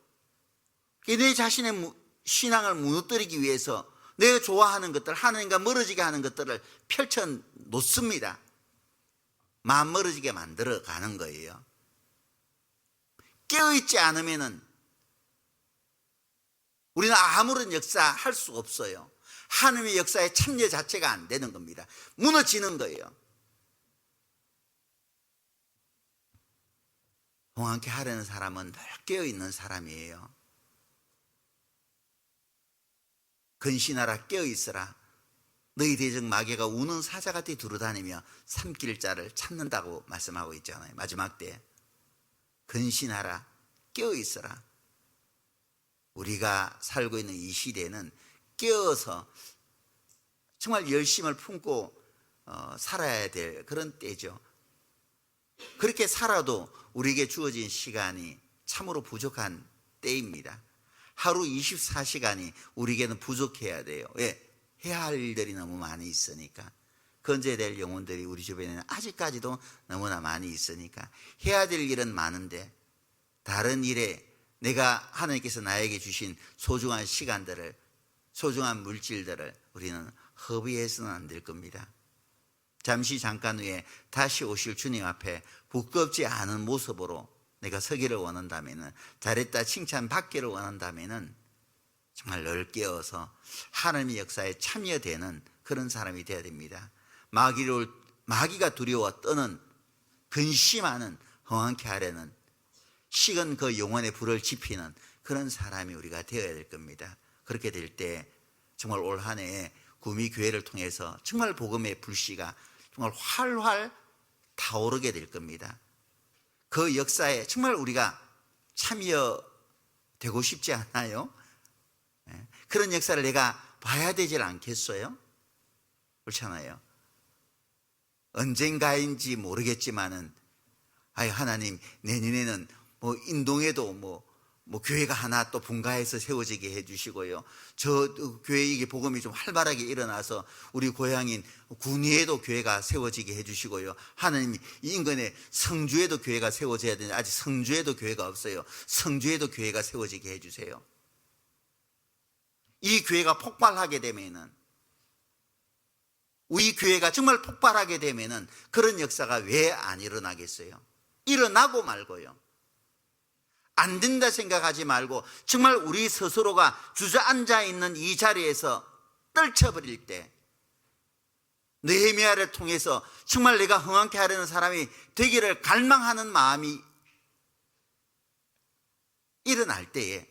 내 자신의 신앙을 무너뜨리기 위해서 내가 좋아하는 것들, 하나님과 멀어지게 하는 것들을 펼쳐 놓습니다. 마음 멀어지게 만들어 가는 거예요. 깨어있지 않으면은 우리는 아무런 역사 할 수 없어요. 하나님의 역사에 참여 자체가 안 되는 겁니다. 무너지는 거예요. 홍한케 하려는 사람은 늘 깨어있는 사람이에요. 근신하라, 깨어있으라. 너희 대적 마귀가 우는 사자같이 두루다니며 삼킬 자를 찾는다고 말씀하고 있잖아요. 마지막 때 근신하라, 깨어있으라. 우리가 살고 있는 이 시대는 깨어서 정말 열심을 품고 살아야 될 그런 때죠. 그렇게 살아도 우리에게 주어진 시간이 참으로 부족한 때입니다. 하루 24시간이 우리에게는 부족해야 돼요. 왜? 해야 할 일들이 너무 많이 있으니까. 건져야 될 영혼들이 우리 주변에는 아직까지도 너무나 많이 있으니까 해야 될 일은 많은데 다른 일에 내가 하나님께서 나에게 주신 소중한 시간들을, 소중한 물질들을 우리는 허비해서는 안 될 겁니다. 잠깐 후에 다시 오실 주님 앞에 부끄럽지 않은 모습으로 내가 서기를 원한다면, 잘했다 칭찬받기를 원한다면 정말 늘 깨어서 하나님의 역사에 참여되는 그런 사람이 되어야 됩니다. 마귀가 두려워 떠는, 근심하는, 험한케 하려는, 식은 그 영혼의 불을 지피는 그런 사람이 우리가 되어야 될 겁니다. 그렇게 될 때 정말 올 한 해에 구미교회를 통해서 정말 복음의 불씨가 정말 활활 타오르게 될 겁니다. 그 역사에 정말 우리가 참여되고 싶지 않아요? 그런 역사를 내가 봐야 되질 않겠어요? 그렇잖아요. 언젠가인지 모르겠지만은, 하나님, 내년에는 인동에도 교회가 하나 또 분가해서 세워지게 해주시고요. 저 교회 이게 복음이 좀 활발하게 일어나서 우리 고향인 군위에도 교회가 세워지게 해주시고요. 하나님, 이 인근에 성주에도 교회가 세워져야 되는데 아직 성주에도 교회가 없어요. 성주에도 교회가 세워지게 해주세요. 이 교회가 폭발하게 되면은, 우리 교회가 정말 폭발하게 되면은 그런 역사가 왜 안 일어나겠어요? 일어나고 말고요. 안 된다 생각하지 말고 정말 우리 스스로가 주저앉아 있는 이 자리에서 떨쳐버릴 때, 느헤미야를 통해서 정말 내가 흥황케 하려는 사람이 되기를 갈망하는 마음이 일어날 때에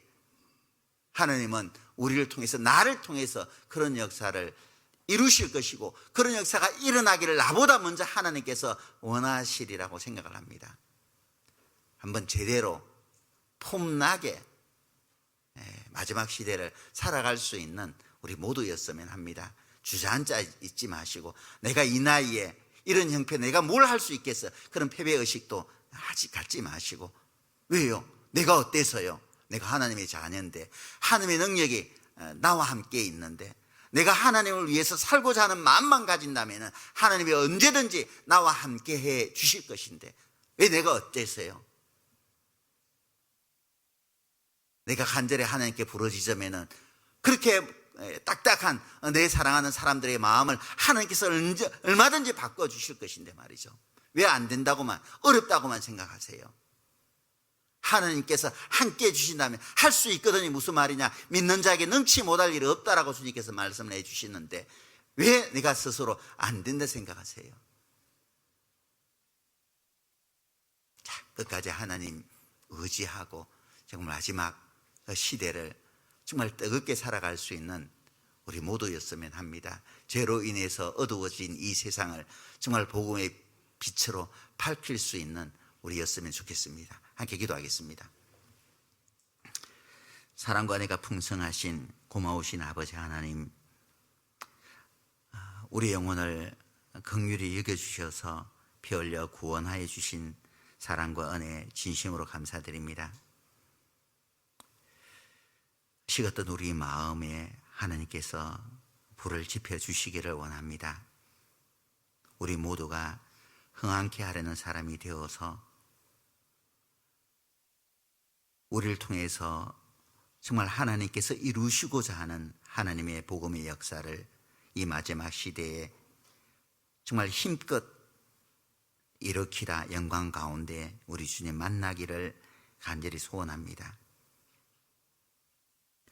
하나님은 우리를 통해서, 나를 통해서 그런 역사를 이루실 것이고, 그런 역사가 일어나기를 나보다 먼저 하나님께서 원하시리라고 생각을 합니다. 한번 제대로 폼나게 마지막 시대를 살아갈 수 있는 우리 모두였으면 합니다. 주저앉아 있지 마시고, 내가 이 나이에 이런 형편, 내가 뭘 할 수 있겠어, 그런 패배의식도 아직 갖지 마시고. 왜요? 내가 어때서요? 내가 하나님의 자녀인데, 하나님의 능력이 나와 함께 있는데, 내가 하나님을 위해서 살고자 하는 마음만 가진다면 하나님이 언제든지 나와 함께 해 주실 것인데 왜 내가 어때서요? 내가 간절히 하나님께 부르짖으면은 그렇게 딱딱한 내 사랑하는 사람들의 마음을 하나님께서 얼마든지 바꿔주실 것인데 말이죠. 왜 안 된다고만, 어렵다고만 생각하세요? 하나님께서 함께 해주신다면 할 수 있거든요. 무슨 말이냐? 믿는 자에게 능치 못할 일이 없다라고 주님께서 말씀을 해주시는데 왜 내가 스스로 안 된다 생각하세요? 자, 끝까지 하나님 의지하고 정말 마지막 시대를 정말 뜨겁게 살아갈 수 있는 우리 모두였으면 합니다. 죄로 인해서 어두워진 이 세상을 정말 복음의 빛으로 밝힐 수 있는 우리였으면 좋겠습니다. 함께 기도하겠습니다. 사랑과 은혜가 풍성하신 고마우신 아버지 하나님, 우리 영혼을 긍휼히 여겨주셔서 피 흘려 구원하여 주신 사랑과 은혜 진심으로 감사드립니다. 식었던 우리 마음에 하나님께서 불을 지펴 주시기를 원합니다. 우리 모두가 흥황케 하려는 사람이 되어서 우리를 통해서 정말 하나님께서 이루시고자 하는 하나님의 복음의 역사를 이 마지막 시대에 정말 힘껏 일으키라 영광 가운데 우리 주님 만나기를 간절히 소원합니다.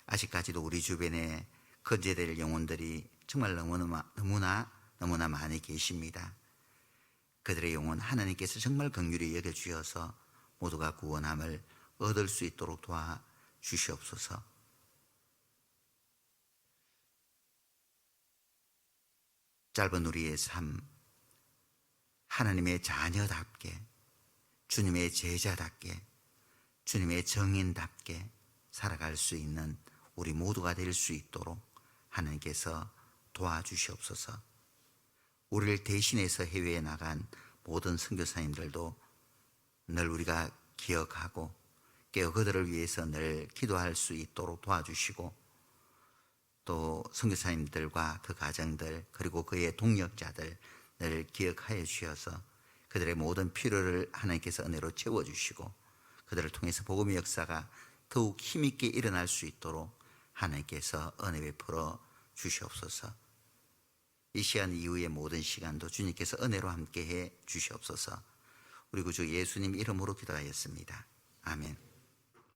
아직까지도 우리 주변에 건재될 영혼들이 정말 너무나 많이 계십니다. 그들의 영혼 하나님께서 정말 긍휼히 여겨주셔서 모두가 구원함을 얻을 수 있도록 도와주시옵소서. 짧은 우리의 삶, 하나님의 자녀답게, 주님의 제자답게, 주님의 정인답게 살아갈 수 있는 우리 모두가 될 수 있도록 하나님께서 도와주시옵소서. 우리를 대신해서 해외에 나간 모든 선교사님들도 늘 우리가 기억하고 그들을 위해서 늘 기도할 수 있도록 도와주시고, 또 선교사님들과 그 가정들 그리고 그의 동역자들 늘 기억하여 주셔서 그들의 모든 필요를 하나님께서 은혜로 채워주시고 그들을 통해서 복음의 역사가 더욱 힘있게 일어날 수 있도록 하나님께서 은혜 베풀어 주시옵소서. 이 시간 이후의 모든 시간도 주님께서 은혜로 함께해 주시옵소서. 우리 구주 예수님 이름으로 기도하였습니다. 아멘.